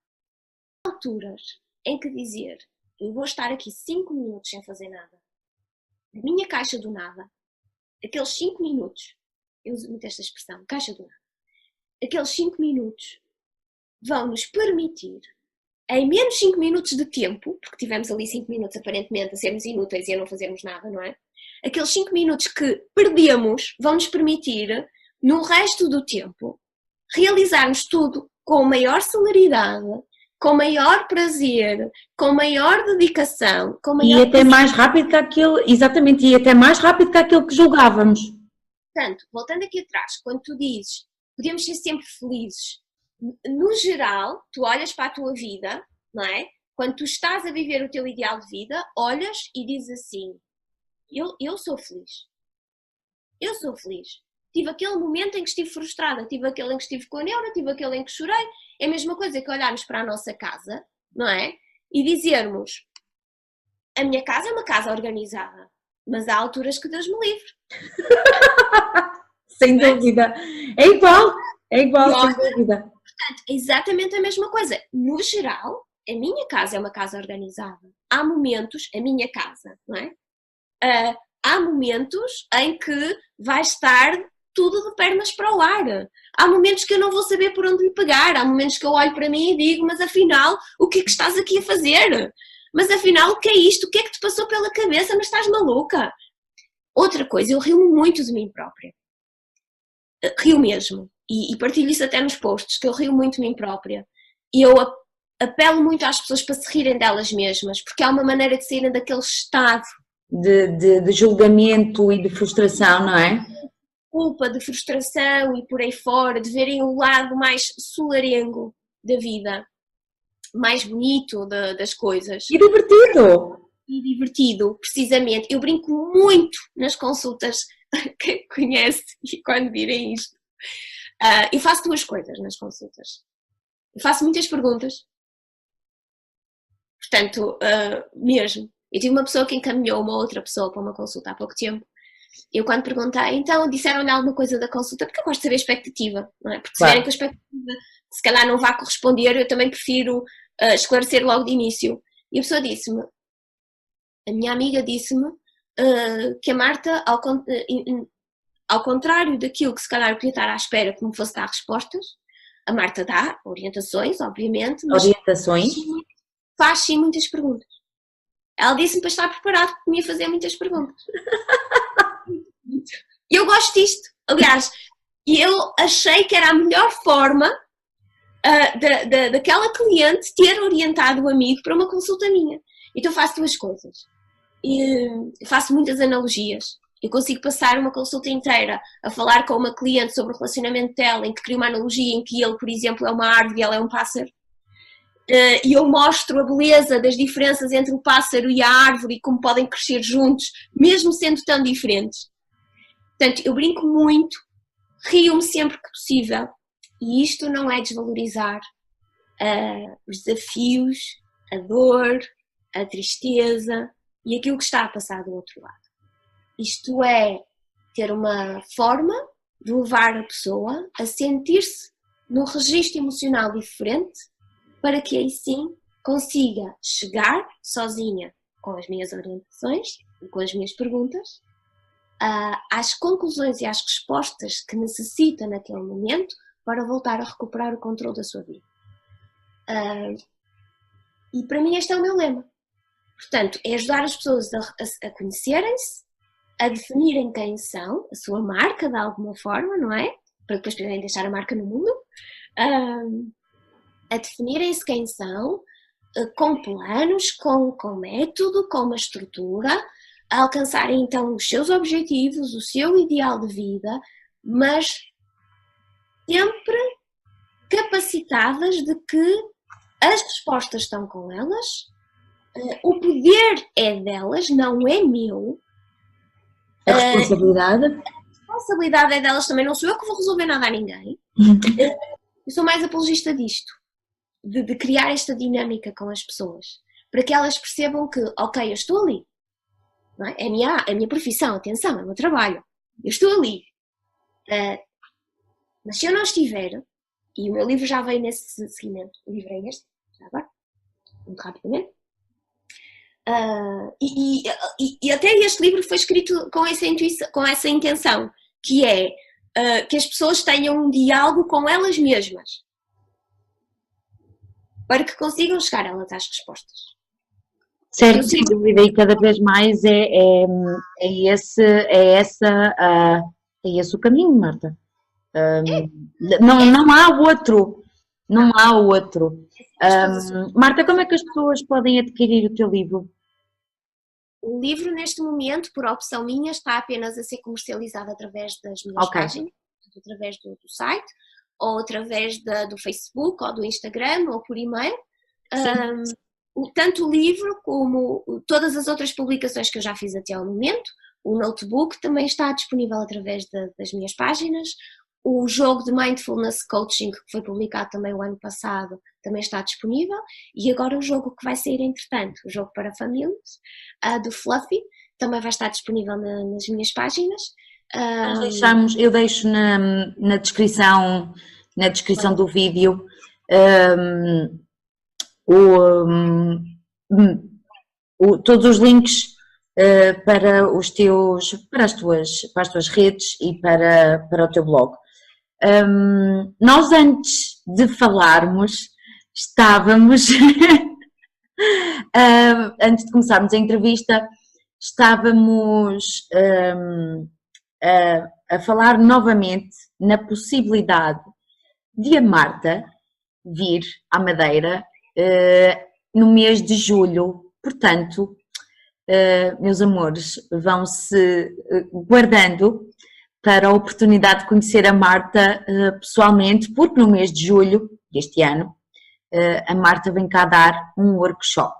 Há alturas em que dizer, eu vou estar aqui 5 minutos sem fazer nada, na minha caixa do nada, aqueles 5 minutos, eu uso muito esta expressão, caixa do nada, aqueles 5 minutos vão nos permitir, em menos 5 minutos de tempo, porque tivemos ali 5 minutos aparentemente a sermos inúteis e a não fazermos nada, não é? Aqueles 5 minutos que perdemos vão nos permitir, no resto do tempo, realizarmos tudo com maior celeridade, com maior prazer, com maior dedicação, com maior... E até mais rápido que aquilo, exatamente, e até mais rápido que aquilo que julgávamos. Portanto, voltando aqui atrás, quando tu dizes, podemos ser sempre felizes, no geral, tu olhas para a tua vida, não é? Quando tu estás a viver o teu ideal de vida, olhas e dizes assim, eu sou feliz. Eu sou feliz. Tive aquele momento em que estive frustrada, tive aquele em que estive com a neura, tive aquele em que chorei. É a mesma coisa que olharmos para a nossa casa, não é? E dizermos, a minha casa é uma casa organizada, mas há alturas que Deus me livre. Sem dúvida. É igual, sem dúvida. Portanto, é exatamente a mesma coisa. No geral, a minha casa é uma casa organizada. Há momentos, a minha casa, não é? Há momentos em que vai estar tudo de pernas para o ar. Há momentos que eu não vou saber por onde lhe pegar. Há momentos que eu olho para mim e digo, mas afinal, o que é que estás aqui a fazer? Mas afinal, o que é isto? O que é que te passou pela cabeça? Mas estás maluca? Outra coisa, eu rio-me muito de mim própria. Rio mesmo. E partilho isso até nos posts, que eu rio muito de mim própria. E eu apelo muito às pessoas para se rirem delas mesmas, porque há uma maneira de saírem daquele estado de julgamento e de frustração, não é? Culpa, de frustração e por aí fora, de verem o lado mais solarengo da vida, mais bonito das coisas. E divertido. E divertido, precisamente. Eu brinco muito nas consultas, quem conhece e quando virem isto. Eu faço 2 coisas nas consultas. Eu faço muitas perguntas. Portanto, mesmo. Eu tive uma pessoa que encaminhou uma outra pessoa para uma consulta há pouco tempo. Eu quando perguntei, então disseram-lhe alguma coisa da consulta, porque eu gosto de saber a expectativa, não é? Porque se verem que a expectativa se calhar não vai corresponder, eu também prefiro esclarecer logo de início. E a pessoa disse-me, a minha amiga disse-me que a Marta, ao contrário daquilo que se calhar eu podia estar à espera que me fosse dar respostas, a Marta dá orientações, obviamente, mas faz sim muitas perguntas. Ela disse-me para estar preparado porque me ia fazer muitas perguntas. E eu gosto disto. Aliás, eu achei que era a melhor forma daquela cliente ter orientado o amigo para uma consulta minha. Então faço 2 coisas. Faço muitas analogias. Eu consigo passar uma consulta inteira a falar com uma cliente sobre o relacionamento dela, em que crio uma analogia em que ele, por exemplo, é uma árvore e ela é um pássaro. E eu mostro a beleza das diferenças entre o pássaro e a árvore e como podem crescer juntos, mesmo sendo tão diferentes. Portanto, eu brinco muito, rio-me sempre que possível. E isto não é desvalorizar os desafios, a dor, a tristeza e aquilo que está a passar do outro lado. Isto é ter uma forma de levar a pessoa a sentir-se num registro emocional diferente para que aí sim consiga chegar sozinha com as minhas orientações e com as minhas perguntas às conclusões e às respostas que necessita naquele momento para voltar a recuperar o controle da sua vida. E para mim este é o meu lema. Portanto, é ajudar as pessoas a conhecerem-se, a definirem quem são, a sua marca de alguma forma, não é? Para depois poderem deixar a marca no mundo. A definirem-se quem são, com planos, com método, com uma estrutura, a alcançarem então os seus objetivos, o seu ideal de vida, mas sempre capacitadas de que as respostas estão com elas, o poder é delas, não é meu. A responsabilidade? A responsabilidade é delas também, não sou eu que vou resolver nada a ninguém. Eu sou mais apologista disto, de criar esta dinâmica com as pessoas, para que elas percebam que, ok, eu estou ali, não é? É a minha profissão, atenção, é o meu trabalho, eu estou ali. Mas se eu não estiver, e o meu livro já veio nesse seguimento, o livro é este, já agora, muito rapidamente, e até este livro foi escrito com essa intuição, com essa intenção, que é que as pessoas tenham um diálogo com elas mesmas, para que consigam chegar elas às respostas. Certo, sem dúvida, e cada vez mais é esse o caminho, Marta. Não há outro. Não há outro. Marta, como é que as pessoas podem adquirir o teu livro? O livro, neste momento, por opção minha, está apenas a ser comercializado através das minhas páginas, através do site, ou através do Facebook, ou do Instagram, ou por e-mail. Tanto o livro como todas as outras publicações que eu já fiz até ao momento. O notebook também está disponível através das minhas páginas. O jogo de Mindfulness Coaching, que foi publicado também o ano passado, também está disponível. E agora o jogo que vai sair entretanto, o jogo para famílias, do Fluffy, também vai estar disponível nas minhas páginas. Eu deixo na descrição do vídeo todos os links para as tuas redes e para o teu blog. Nós antes de falarmos estávamos antes de começarmos a entrevista estávamos a falar novamente na possibilidade de a Marta vir à Madeira no mês de julho. Portanto, meus amores, vão-se guardando para a oportunidade de conhecer a Marta pessoalmente, porque no mês de julho deste ano a Marta vem cá dar um workshop.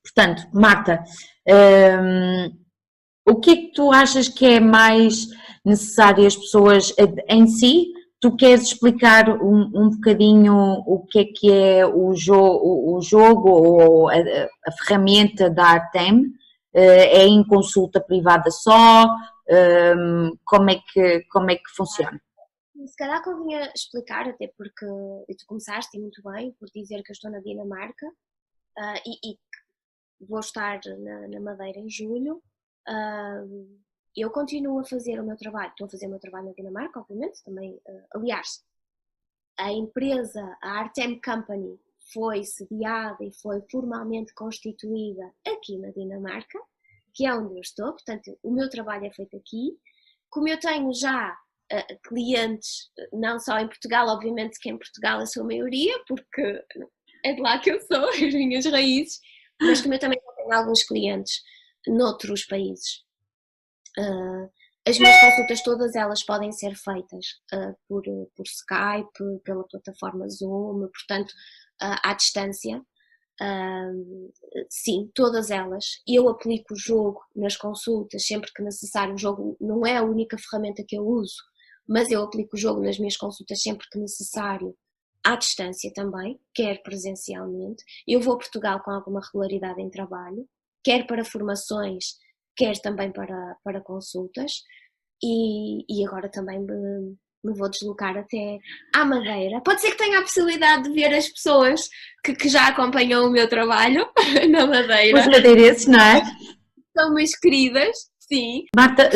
Portanto, Marta, o que é que tu achas que é mais necessário as pessoas em si? Tu queres explicar um bocadinho o que é o jogo ou a ferramenta da Artem? É em consulta privada só? Como é que funciona? Se calhar convinha explicar, até porque tu começaste muito bem por dizer que eu estou na Dinamarca e vou estar na Madeira em julho. Eu continuo a fazer o meu trabalho, estou a fazer o meu trabalho na Dinamarca, obviamente, também, aliás, a empresa, a Artem Company, foi sediada e foi formalmente constituída aqui na Dinamarca, que é onde eu estou, portanto, o meu trabalho é feito aqui. Como eu tenho já clientes, não só em Portugal, obviamente que em Portugal é a sua maioria, porque é de lá que eu sou, as minhas raízes, mas como eu também tenho alguns clientes noutros países. As minhas consultas todas elas podem ser feitas por Skype, pela plataforma Zoom, portanto à distância. Sim, todas elas. Eu aplico o jogo nas consultas sempre que necessário. O jogo não é a única ferramenta que eu uso, mas eu aplico o jogo nas minhas consultas sempre que necessário, à distância também, quer presencialmente. Eu vou a Portugal com alguma regularidade em trabalho, quer para formações, quer também para consultas, e agora também me vou deslocar até à Madeira. Pode ser que tenha a possibilidade de ver as pessoas que já acompanham o meu trabalho na Madeira. Os madeirenses, não é? São minhas queridas, sim. Marta,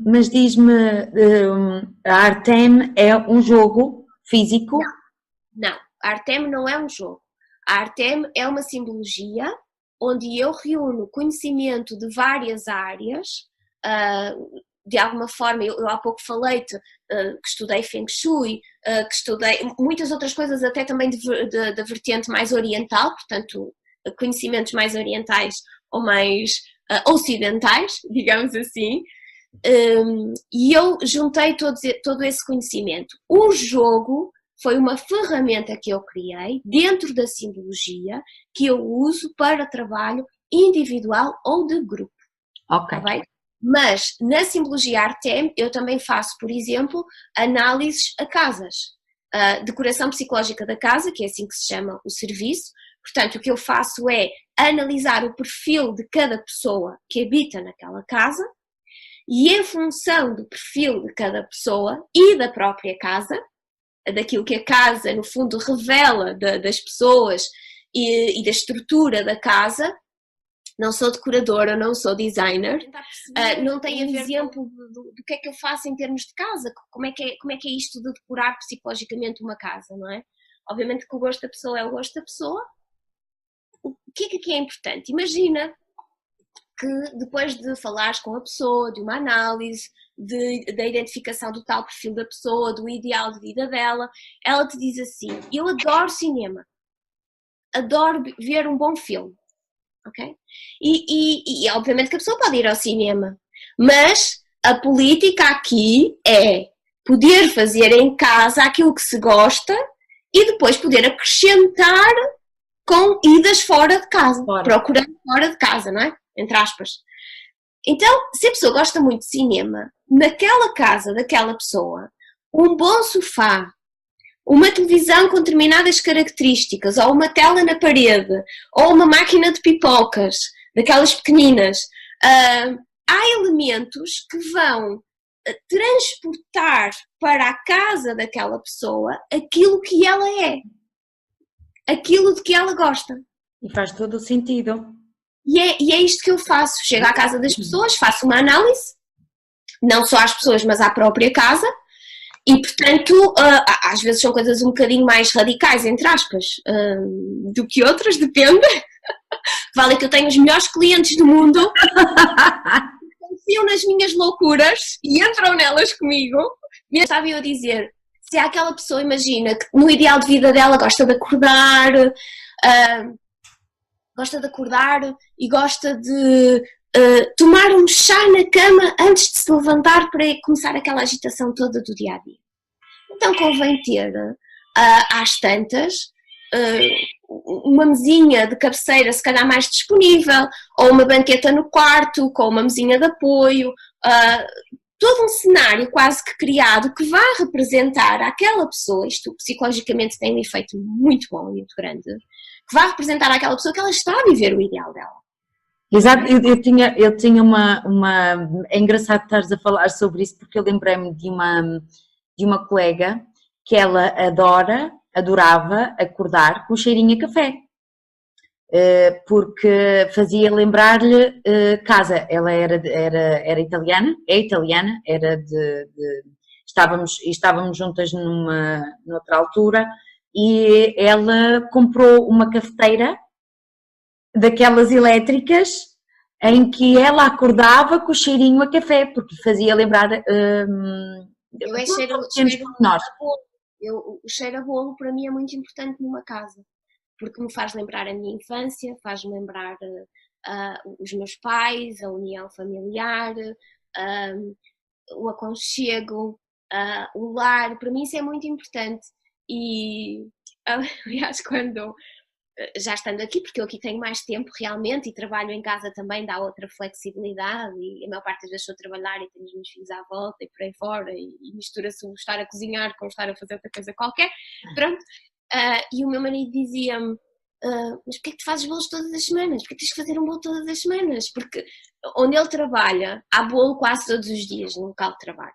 mas diz-me, a Artem é um jogo físico? Não, a Artem não é um jogo. A Artem é uma simbologia onde eu reúno conhecimento de várias áreas, de alguma forma, eu há pouco falei-te que estudei Feng Shui, que estudei muitas outras coisas até também da vertente mais oriental, portanto conhecimentos mais orientais ou mais ocidentais, digamos assim, e eu juntei todo esse conhecimento. O jogo foi uma ferramenta que eu criei dentro da simbologia que eu uso para trabalho individual ou de grupo. Ok. Tá bem? Mas na simbologia Artem eu também faço, por exemplo, análises a casas. Decoração psicológica da casa, que é assim que se chama o serviço. Portanto, o que eu faço é analisar o perfil de cada pessoa que habita naquela casa e em função do perfil de cada pessoa e da própria casa, daquilo que a casa, no fundo, revela das pessoas e da estrutura da casa. Não sou decoradora, não sou designer, não tenho a ver exemplo do que é que eu faço em termos de casa, como é que é isto de decorar psicologicamente uma casa, não é? Obviamente que o gosto da pessoa é o gosto da pessoa. O que é importante? Imagina que depois de falares com a pessoa, de uma análise, da identificação do tal perfil da pessoa, do ideal de vida dela, ela te diz assim: eu adoro cinema, adoro ver um bom filme. Okay? E obviamente que a pessoa pode ir ao cinema, mas a política aqui é poder fazer em casa aquilo que se gosta e depois poder acrescentar com idas fora de casa, procurando fora de casa, não é? Entre aspas. Então, se a pessoa gosta muito de cinema, naquela casa daquela pessoa, um bom sofá, uma televisão com determinadas características, ou uma tela na parede, ou uma máquina de pipocas, daquelas pequeninas, há elementos que vão transportar para a casa daquela pessoa aquilo que ela é, aquilo de que ela gosta. E faz todo o sentido. E é isto que eu faço. Chego à casa das pessoas, faço uma análise, não só às pessoas, mas à própria casa. E, portanto, às vezes são coisas um bocadinho mais radicais, entre aspas, do que outras, depende. Vale que eu tenho os melhores clientes do mundo, confiam nas minhas loucuras e entram nelas comigo. E estava eu a dizer, se há aquela pessoa, imagina, que no ideal de vida dela gosta de acordar e gosta de tomar um chá na cama antes de se levantar para começar aquela agitação toda do dia-a-dia. Então convém ter, às tantas, uma mesinha de cabeceira se calhar mais disponível, ou uma banqueta no quarto, com uma mesinha de apoio, todo um cenário quase que criado que vá representar aquela pessoa, isto psicologicamente tem um efeito muito bom e muito grande, que vá representar aquela pessoa que ela está a viver o ideal dela. Exato, eu tinha uma... É engraçado estares a falar sobre isso porque eu lembrei-me de uma colega que ela adorava acordar com o cheirinho a café, porque fazia lembrar-lhe casa. Ela era italiana, é italiana, estávamos juntas noutra altura e ela comprou uma cafeteira daquelas elétricas em que ela acordava com o cheirinho a café, porque fazia lembrar o cheiro a bolo para mim é muito importante numa casa, porque me faz lembrar a minha infância, faz-me lembrar os meus pais, a união familiar, o aconchego, o lar. Para mim isso é muito importante. E aliás, quando já estando aqui, porque eu aqui tenho mais tempo realmente e trabalho em casa também, dá outra flexibilidade e a maior parte das vezes estou a trabalhar e tenho os meus filhos à volta e por aí fora e mistura-se o estar a cozinhar com estar a fazer outra coisa qualquer, pronto. E o meu marido dizia-me, mas porquê é que tu fazes bolos todas as semanas? Porquê é que tens de fazer um bolo todas as semanas? Porque onde ele trabalha há bolo quase todos os dias no local de trabalho.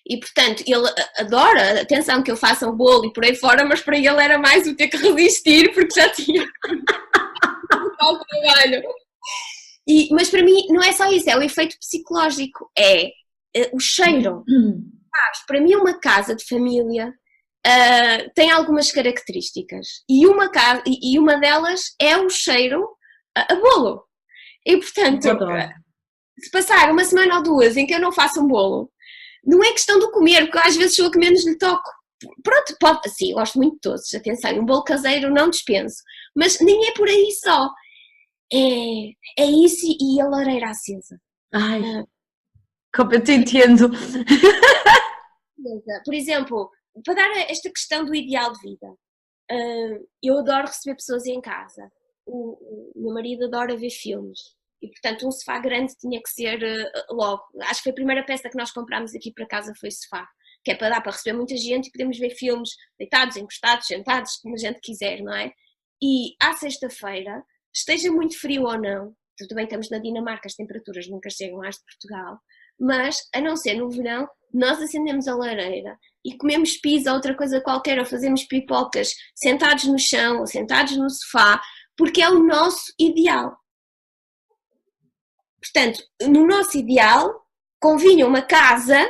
E, portanto, ele adora, atenção que eu faça um bolo e por aí fora, mas para ele era mais o ter que resistir porque já tinha o trabalho. Mas para mim não é só isso, é o efeito psicológico, é o cheiro. Para mim uma casa de família tem algumas características e uma delas é o cheiro a bolo. E portanto, se passar uma semana ou duas em que eu não faço um bolo, não é questão de comer, porque às vezes sou a que menos lhe toco. Pronto, pode, sim, eu gosto muito de todos, atenção, um bolo caseiro não dispenso, mas nem é por aí só. É isso e a lareira acesa. Ai, como eu te entendo. Por exemplo, para dar esta questão do ideal de vida, eu adoro receber pessoas em casa. O meu marido adora ver filmes e, portanto, um sofá grande tinha que ser logo. Acho que foi a primeira peça que nós comprámos aqui para casa foi sofá, que é para dar para receber muita gente e podemos ver filmes deitados, encostados, sentados, como a gente quiser, não é? E à sexta-feira, esteja muito frio ou não, tudo bem, estamos na Dinamarca, as temperaturas nunca chegam às de Portugal, mas a não ser no verão, nós acendemos a lareira e comemos pizza ou outra coisa qualquer, ou fazemos pipocas sentados no chão ou sentados no sofá, porque é o nosso ideal. Portanto, no nosso ideal, convinha uma casa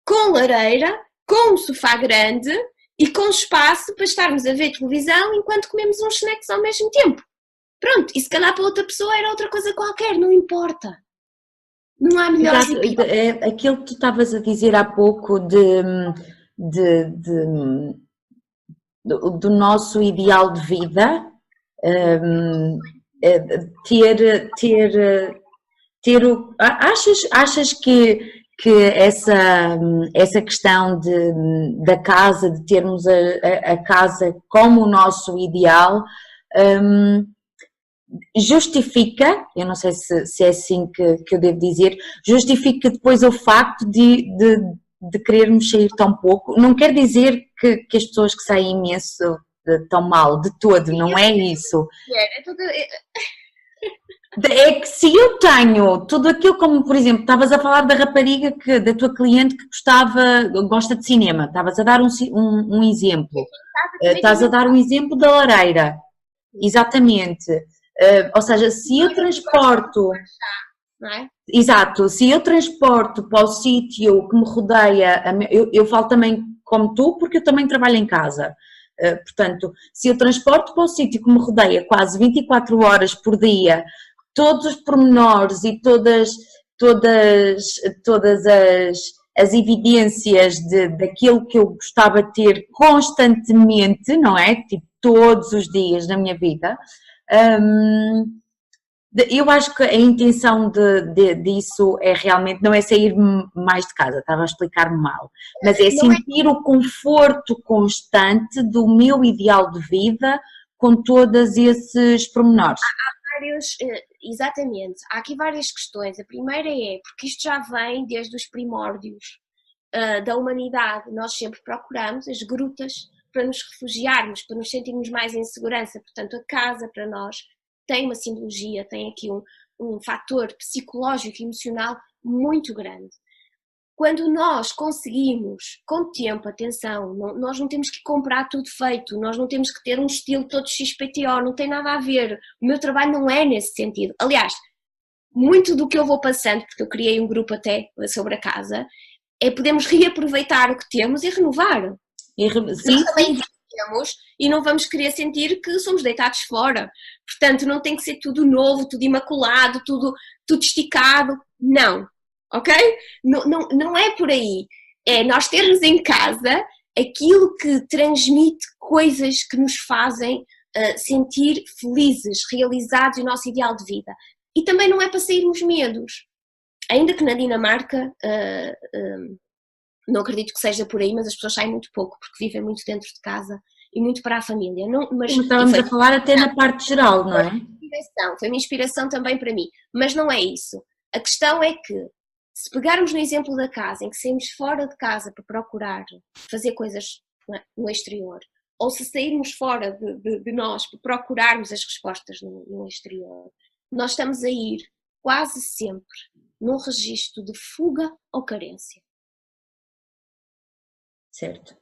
com lareira, com um sofá grande e com espaço para estarmos a ver televisão enquanto comemos uns snacks ao mesmo tempo. Pronto, e se calhar para outra pessoa era outra coisa qualquer, não importa. Não há melhor e pior. É aquilo que tu estavas a dizer há pouco do nosso ideal de vida, ter o... Achas que essa questão da casa, de termos a casa como o nosso ideal, justifica, eu não sei se é assim que eu devo dizer, justifica depois o facto de querermos sair tão pouco? Não quer dizer que as pessoas que saem imenso tão mal, de todo, não é isso. É que se eu tenho tudo aquilo, como por exemplo, estavas a falar da rapariga, da tua cliente que gosta de cinema, estavas a dar um exemplo, estás a dar um exemplo da lareira, exatamente. Ou seja, se eu transporto, exato, se eu transporto para o sítio que me rodeia, eu falo também como tu, porque eu também trabalho em casa. Portanto, se eu transporto para o sítio que me rodeia quase 24 horas por dia, todos os pormenores e todas as evidências daquilo que eu gostava de ter constantemente, não é? Tipo, todos os dias na minha vida. Eu acho que a intenção disso é realmente, não é sair mais de casa, estava a explicar-me mal, mas é sentir o conforto constante do meu ideal de vida com todos esses pormenores. Exatamente, há aqui várias questões. A primeira é, porque isto já vem desde os primórdios da humanidade, nós sempre procuramos as grutas para nos refugiarmos, para nos sentirmos mais em segurança. Portanto, a casa para nós tem uma simbologia, tem aqui um fator psicológico e emocional muito grande. Quando nós conseguimos, com tempo, atenção, nós não temos que comprar tudo feito, nós não temos que ter um estilo todo XPTO, não tem nada a ver. O meu trabalho não é nesse sentido. Aliás, muito do que eu vou passando, porque eu criei um grupo até sobre a casa, é podermos reaproveitar o que temos e renovar. Sim, também temos e não vamos querer sentir que somos deitados fora. Portanto, não tem que ser tudo novo, tudo imaculado, tudo esticado. Não. Ok? Não é por aí. É nós termos em casa aquilo que transmite coisas que nos fazem sentir felizes, realizados, o nosso ideal de vida. E também não é para sairmos medos. Ainda que na Dinamarca, não acredito que seja por aí, mas as pessoas saem muito pouco, porque vivem muito dentro de casa e muito para a família. Mas estávamos a falar até na parte geral, não é? Foi uma inspiração também para mim. Mas não é isso. A questão é que, se pegarmos no exemplo da casa, em que saímos fora de casa para procurar fazer coisas no exterior, ou se sairmos fora de nós para procurarmos as respostas no exterior, nós estamos a ir quase sempre num registro de fuga ou carência. Certo.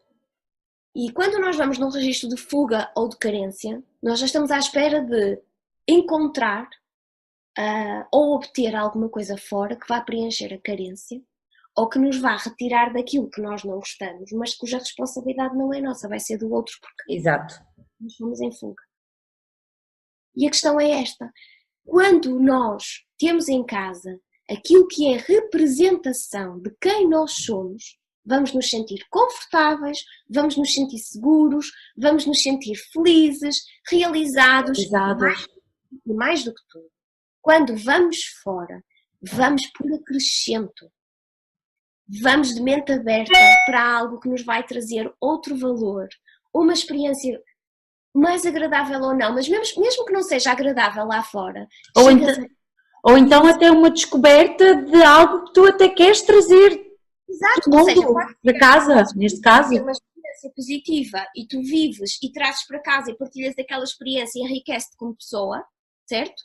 E quando nós vamos num registro de fuga ou de carência, nós já estamos à espera de encontrar ou obter alguma coisa fora que vá preencher a carência, ou que nos vá retirar daquilo que nós não gostamos, mas cuja responsabilidade não é nossa, vai ser do outro, porque Exato. nós fomos em fuga. E a questão é esta: quando nós temos em casa aquilo que é representação de quem nós somos, vamos nos sentir confortáveis, vamos nos sentir seguros, vamos nos sentir felizes, realizados, e mais do que tudo. Quando vamos fora, vamos por acrescento. Vamos de mente aberta para algo que nos vai trazer outro valor, uma experiência mais agradável ou não, mas mesmo que não seja agradável lá fora. Ou então até uma descoberta de algo que tu até queres trazer. Exato, ou seja, para casa, neste caso. Uma experiência positiva e tu vives e trazes para casa e partilhas daquela experiência e enriquece-te como pessoa, certo?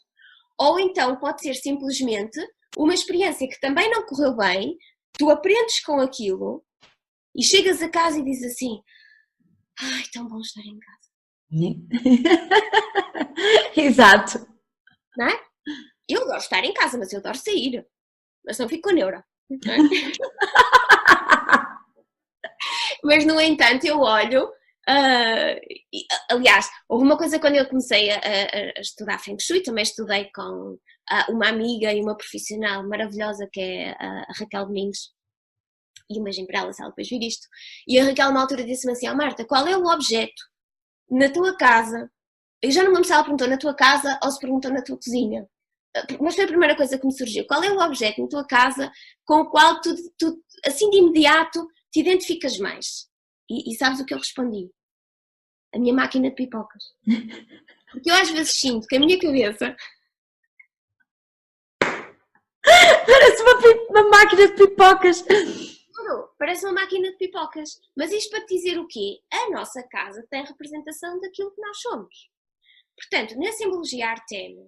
Ou então pode ser simplesmente uma experiência que também não correu bem, tu aprendes com aquilo e chegas a casa e dizes assim: ai, tão bom estar em casa. Exato. Não é? Eu gosto de estar em casa, mas eu adoro sair. Mas não fico com a neura. Não é? Mas, no entanto, eu olho... aliás, houve uma coisa quando eu comecei a estudar Feng Shui, também estudei com uma amiga e uma profissional maravilhosa que é a Raquel Domingos, e um beijinho para ela se ela depois vir isto. E a Raquel, na altura, disse-me assim: Marta, qual é o objeto na tua casa? Eu já não me lembro se ela perguntou na tua casa ou se perguntou na tua cozinha, mas foi a primeira coisa que me surgiu. Qual é o objeto na tua casa com o qual tu assim de imediato te identificas mais? E sabes o que eu respondi? A minha máquina de pipocas. Porque eu às vezes sinto que a minha cabeça parece uma máquina de pipocas. Não, parece uma máquina de pipocas. Mas isto para te dizer o quê? A nossa casa tem representação daquilo que nós somos. Portanto, na simbologia Arteme,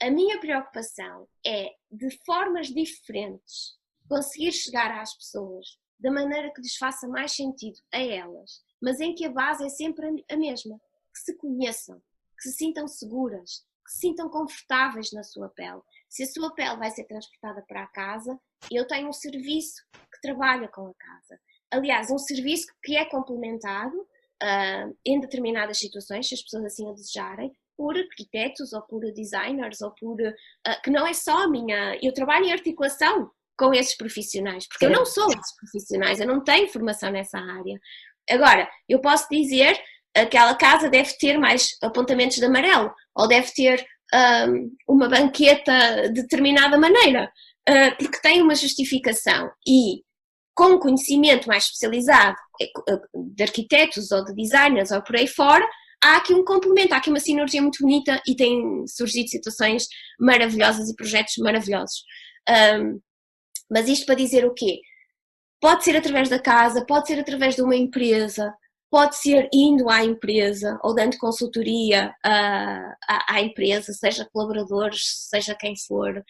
a minha preocupação é, de formas diferentes, conseguir chegar às pessoas da maneira que lhes faça mais sentido a elas, mas em que a base é sempre a mesma. Que se conheçam, que se sintam seguras, que se sintam confortáveis na sua pele. Se a sua pele vai ser transportada para a casa, eu tenho um serviço que trabalha com a casa. Aliás, um serviço que é complementado em determinadas situações, se as pessoas assim o desejarem, por arquitetos ou por designers, ou por que não é só a minha... Eu trabalho em articulação com esses profissionais, porque eu não sou esses profissionais, eu não tenho formação nessa área. Agora, eu posso dizer que aquela casa deve ter mais apontamentos de amarelo, ou deve ter uma banqueta de determinada maneira, porque tem uma justificação. E com conhecimento mais especializado de arquitetos ou de designers ou por aí fora, há aqui um complemento, há aqui uma sinergia muito bonita e têm surgido situações maravilhosas e projetos maravilhosos. Mas isto para dizer o quê? Pode ser através da casa, pode ser através de uma empresa, pode ser indo à empresa ou dando consultoria à empresa, seja colaboradores, seja quem for.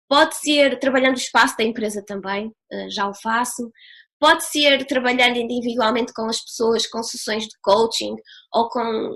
Pode ser trabalhando o espaço da empresa também, já o faço. Pode ser trabalhando individualmente com as pessoas, com sessões de coaching ou com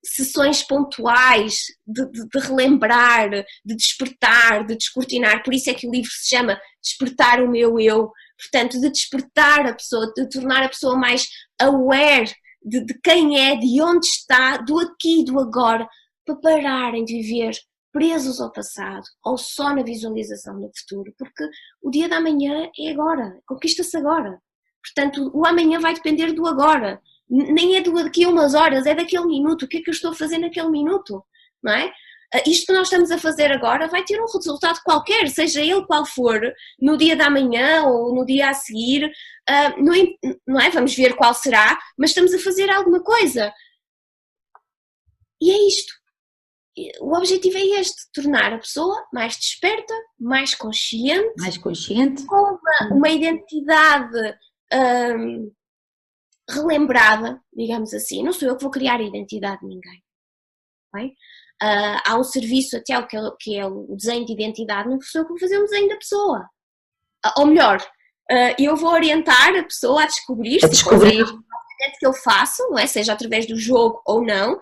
sessões pontuais de relembrar, de despertar, de descortinar. Por isso é que o livro se chama Despertar o Meu Eu. Portanto, de despertar a pessoa, de tornar a pessoa mais aware de quem é, de onde está, do aqui e do agora, para pararem de viver presos ao passado ou só na visualização do futuro, porque o dia da manhã é agora, conquista-se agora. Portanto, o amanhã vai depender do agora, nem é do daqui a umas horas, é daquele minuto. O que é que eu estou a fazer naquele minuto, não é? Isto que nós estamos a fazer agora vai ter um resultado qualquer, seja ele qual for, no dia da manhã ou no dia a seguir, não é? Vamos ver qual será, mas estamos a fazer alguma coisa. E é isto. O objetivo é este, tornar a pessoa mais desperta, mais consciente, com uma identidade relembrada, digamos assim. Não sou eu que vou criar a identidade de ninguém. Okay? Há um serviço até que é o desenho de identidade, não sou eu que vou fazer um desenho da pessoa. Ou melhor, eu vou orientar a pessoa a descobrir que eu faço, não é? Seja através do jogo ou não,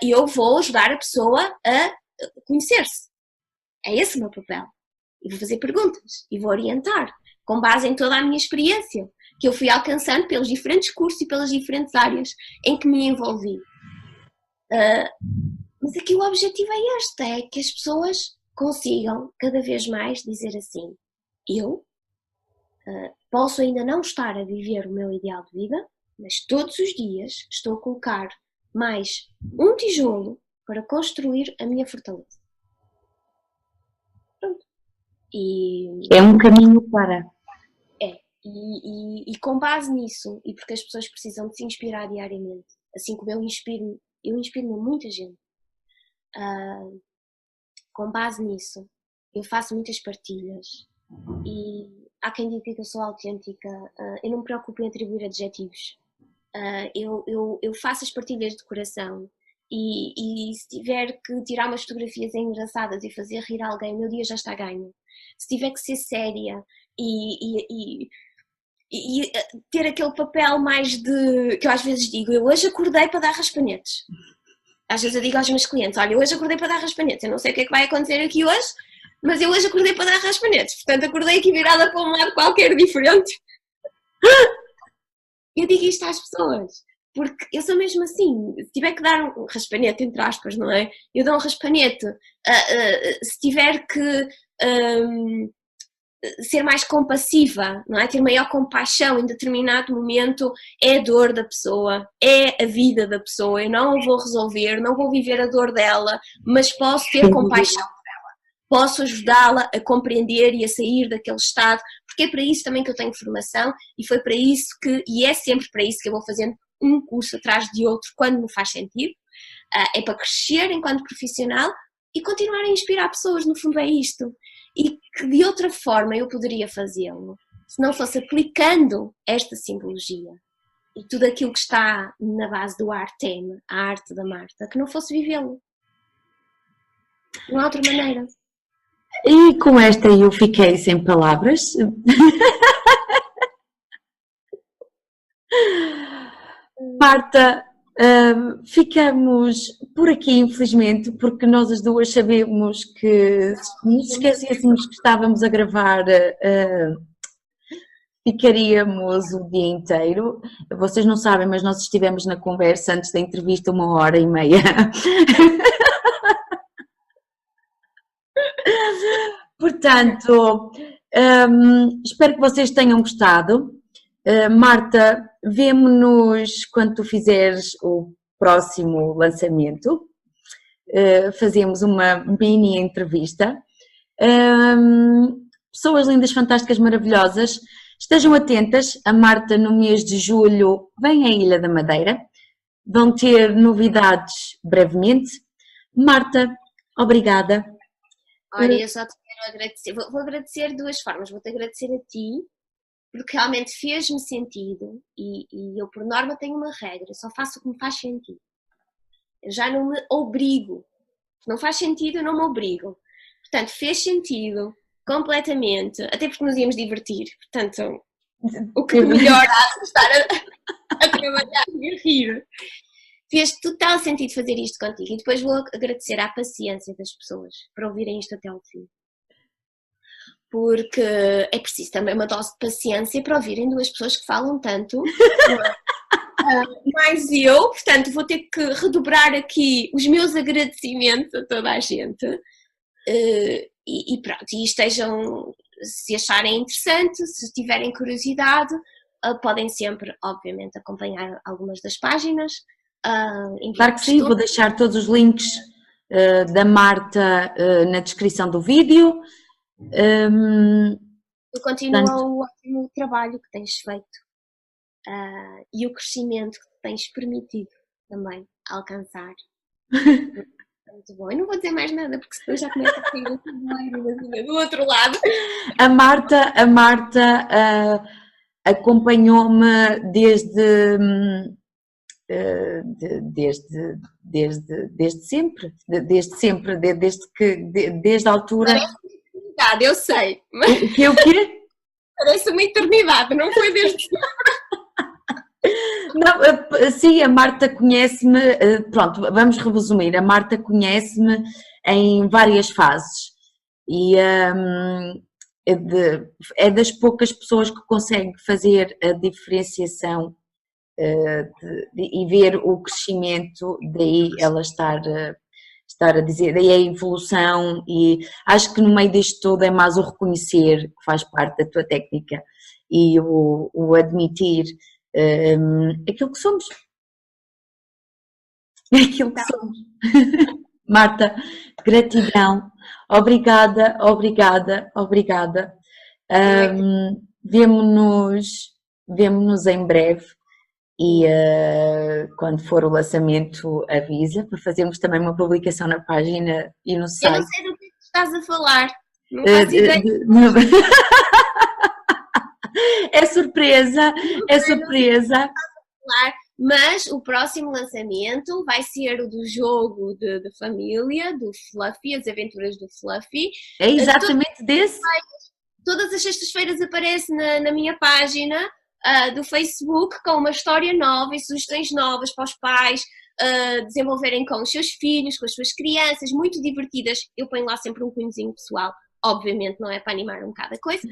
e eu vou ajudar a pessoa a conhecer-se. É esse o meu papel. e vou fazer perguntas e vou orientar, com base em toda a minha experiência, que eu fui alcançando pelos diferentes cursos e pelas diferentes áreas em que me envolvi. Mas aqui o objetivo é este, é que as pessoas consigam cada vez mais dizer assim, eu posso ainda não estar a viver o meu ideal de vida, mas todos os dias estou a colocar mais um tijolo para construir a minha fortaleza. Pronto. É um caminho para... E com base nisso, e porque as pessoas precisam de se inspirar diariamente, assim como eu inspiro muita gente, com base nisso, eu faço muitas partilhas e há quem diga que eu sou autêntica, eu não me preocupo em atribuir adjetivos, eu faço as partilhas de coração e se tiver que tirar umas fotografias engraçadas e fazer rir alguém, o meu dia já está ganho. Se tiver que ser séria e ter aquele papel mais de, que eu às vezes digo, eu hoje acordei para dar raspanetes. Às vezes eu digo aos meus clientes, olha, eu hoje acordei para dar raspanetes, eu não sei o que é que vai acontecer aqui hoje, mas eu hoje acordei para dar raspanetes, portanto acordei aqui virada para um lado qualquer diferente. Eu digo isto às pessoas, porque eu sou mesmo assim, se tiver que dar um raspanete, entre aspas, não é? Eu dou um raspanete, se tiver que ser mais compassiva, não é? Ter maior compaixão em determinado momento, é a dor da pessoa, é a vida da pessoa, eu não a vou resolver, não vou viver a dor dela, mas posso ter compaixão dela, posso ajudá-la a compreender e a sair daquele estado, porque é para isso também que eu tenho formação e foi para isso e é sempre para isso que eu vou fazendo um curso atrás de outro quando me faz sentido, é para crescer enquanto profissional e continuar a inspirar pessoas, no fundo é isto. E que de outra forma eu poderia fazê-lo se não fosse aplicando esta simbologia e tudo aquilo que está na base do Arteme, a arte da Marta, que não fosse vivê-lo. Não há outra maneira. E com esta eu fiquei sem palavras. Marta, ficamos por aqui, infelizmente, porque nós as duas sabemos que se nos esquecêssemos que estávamos a gravar, ficaríamos o dia inteiro. Vocês não sabem, mas nós estivemos na conversa antes da entrevista 1h30. Portanto, espero que vocês tenham gostado. Marta, vemo-nos quando tu fizeres o próximo lançamento, fazemos uma mini entrevista. Pessoas lindas, fantásticas, maravilhosas, estejam atentas, a Marta no mês de julho vem à Ilha da Madeira, vão ter novidades brevemente. Marta, obrigada. Olha, eu só te quero agradecer, vou agradecer de duas formas, vou-te agradecer a ti, porque realmente fez-me sentido e eu por norma tenho uma regra, só faço o que me faz sentido. Eu já não me obrigo, se não faz sentido eu não me obrigo. Portanto, fez sentido completamente, até porque nos íamos divertir, portanto, o que melhor há de estar a trabalhar e a rir. Fez total sentido fazer isto contigo e depois vou agradecer à paciência das pessoas para ouvirem isto até ao fim. Porque é preciso também uma dose de paciência para ouvirem duas pessoas que falam tanto, mais eu, portanto vou ter que redobrar aqui os meus agradecimentos a toda a gente e pronto, e estejam, se acharem interessante, se tiverem curiosidade, podem sempre, obviamente, acompanhar algumas das páginas. Claro que sim, vou deixar todos os links da Marta na descrição do vídeo. Eu continuo o ótimo trabalho que tens feito e o crescimento que tens permitido também alcançar. Muito bom. Eu não vou dizer mais nada porque senão já começa a cair do outro lado. A Marta acompanhou-me desde sempre, desde a altura. Parece uma eternidade, eu sei. O quê? Parece uma eternidade, não foi desde sempre. Não, sim, a Marta conhece-me, pronto, vamos resumir, a Marta conhece-me em várias fases e é das poucas pessoas que consegue fazer a diferenciação e ver o crescimento, daí ela estar a dizer, daí a evolução, e acho que no meio disto tudo é mais o reconhecer que faz parte da tua técnica e o admitir aquilo que somos. Aquilo que somos. Marta, gratidão, obrigada, obrigada, obrigada. Vemo-nos em breve. E quando for o lançamento avisa, para fazermos também uma publicação na página e no site. Eu não sei do que estás a falar, não faço ideia. É surpresa, é surpresa. Mas o próximo lançamento vai ser o do jogo de família, do Fluffy, as aventuras do Fluffy. É exatamente desse. Todas as sextas-feiras aparece na minha página do Facebook com uma história nova e sugestões novas para os pais desenvolverem com os seus filhos, com as suas crianças, muito divertidas. Eu ponho lá sempre um cunhozinho pessoal, obviamente não é para animar um bocado a coisa,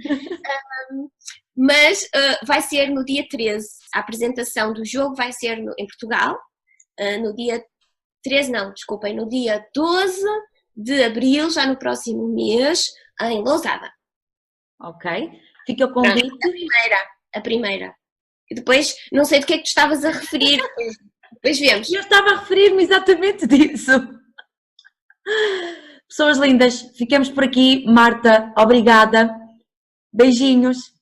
mas vai ser no dia 13, a apresentação do jogo vai ser em Portugal, no dia 13 não, desculpem, no dia 12 de abril, já no próximo mês, em Lousada. Ok, fica o convite. A primeira. E depois, não sei do que é que tu estavas a referir, depois vemos. Eu estava a referir-me exatamente disso. Pessoas lindas, ficamos por aqui. Marta, obrigada. Beijinhos.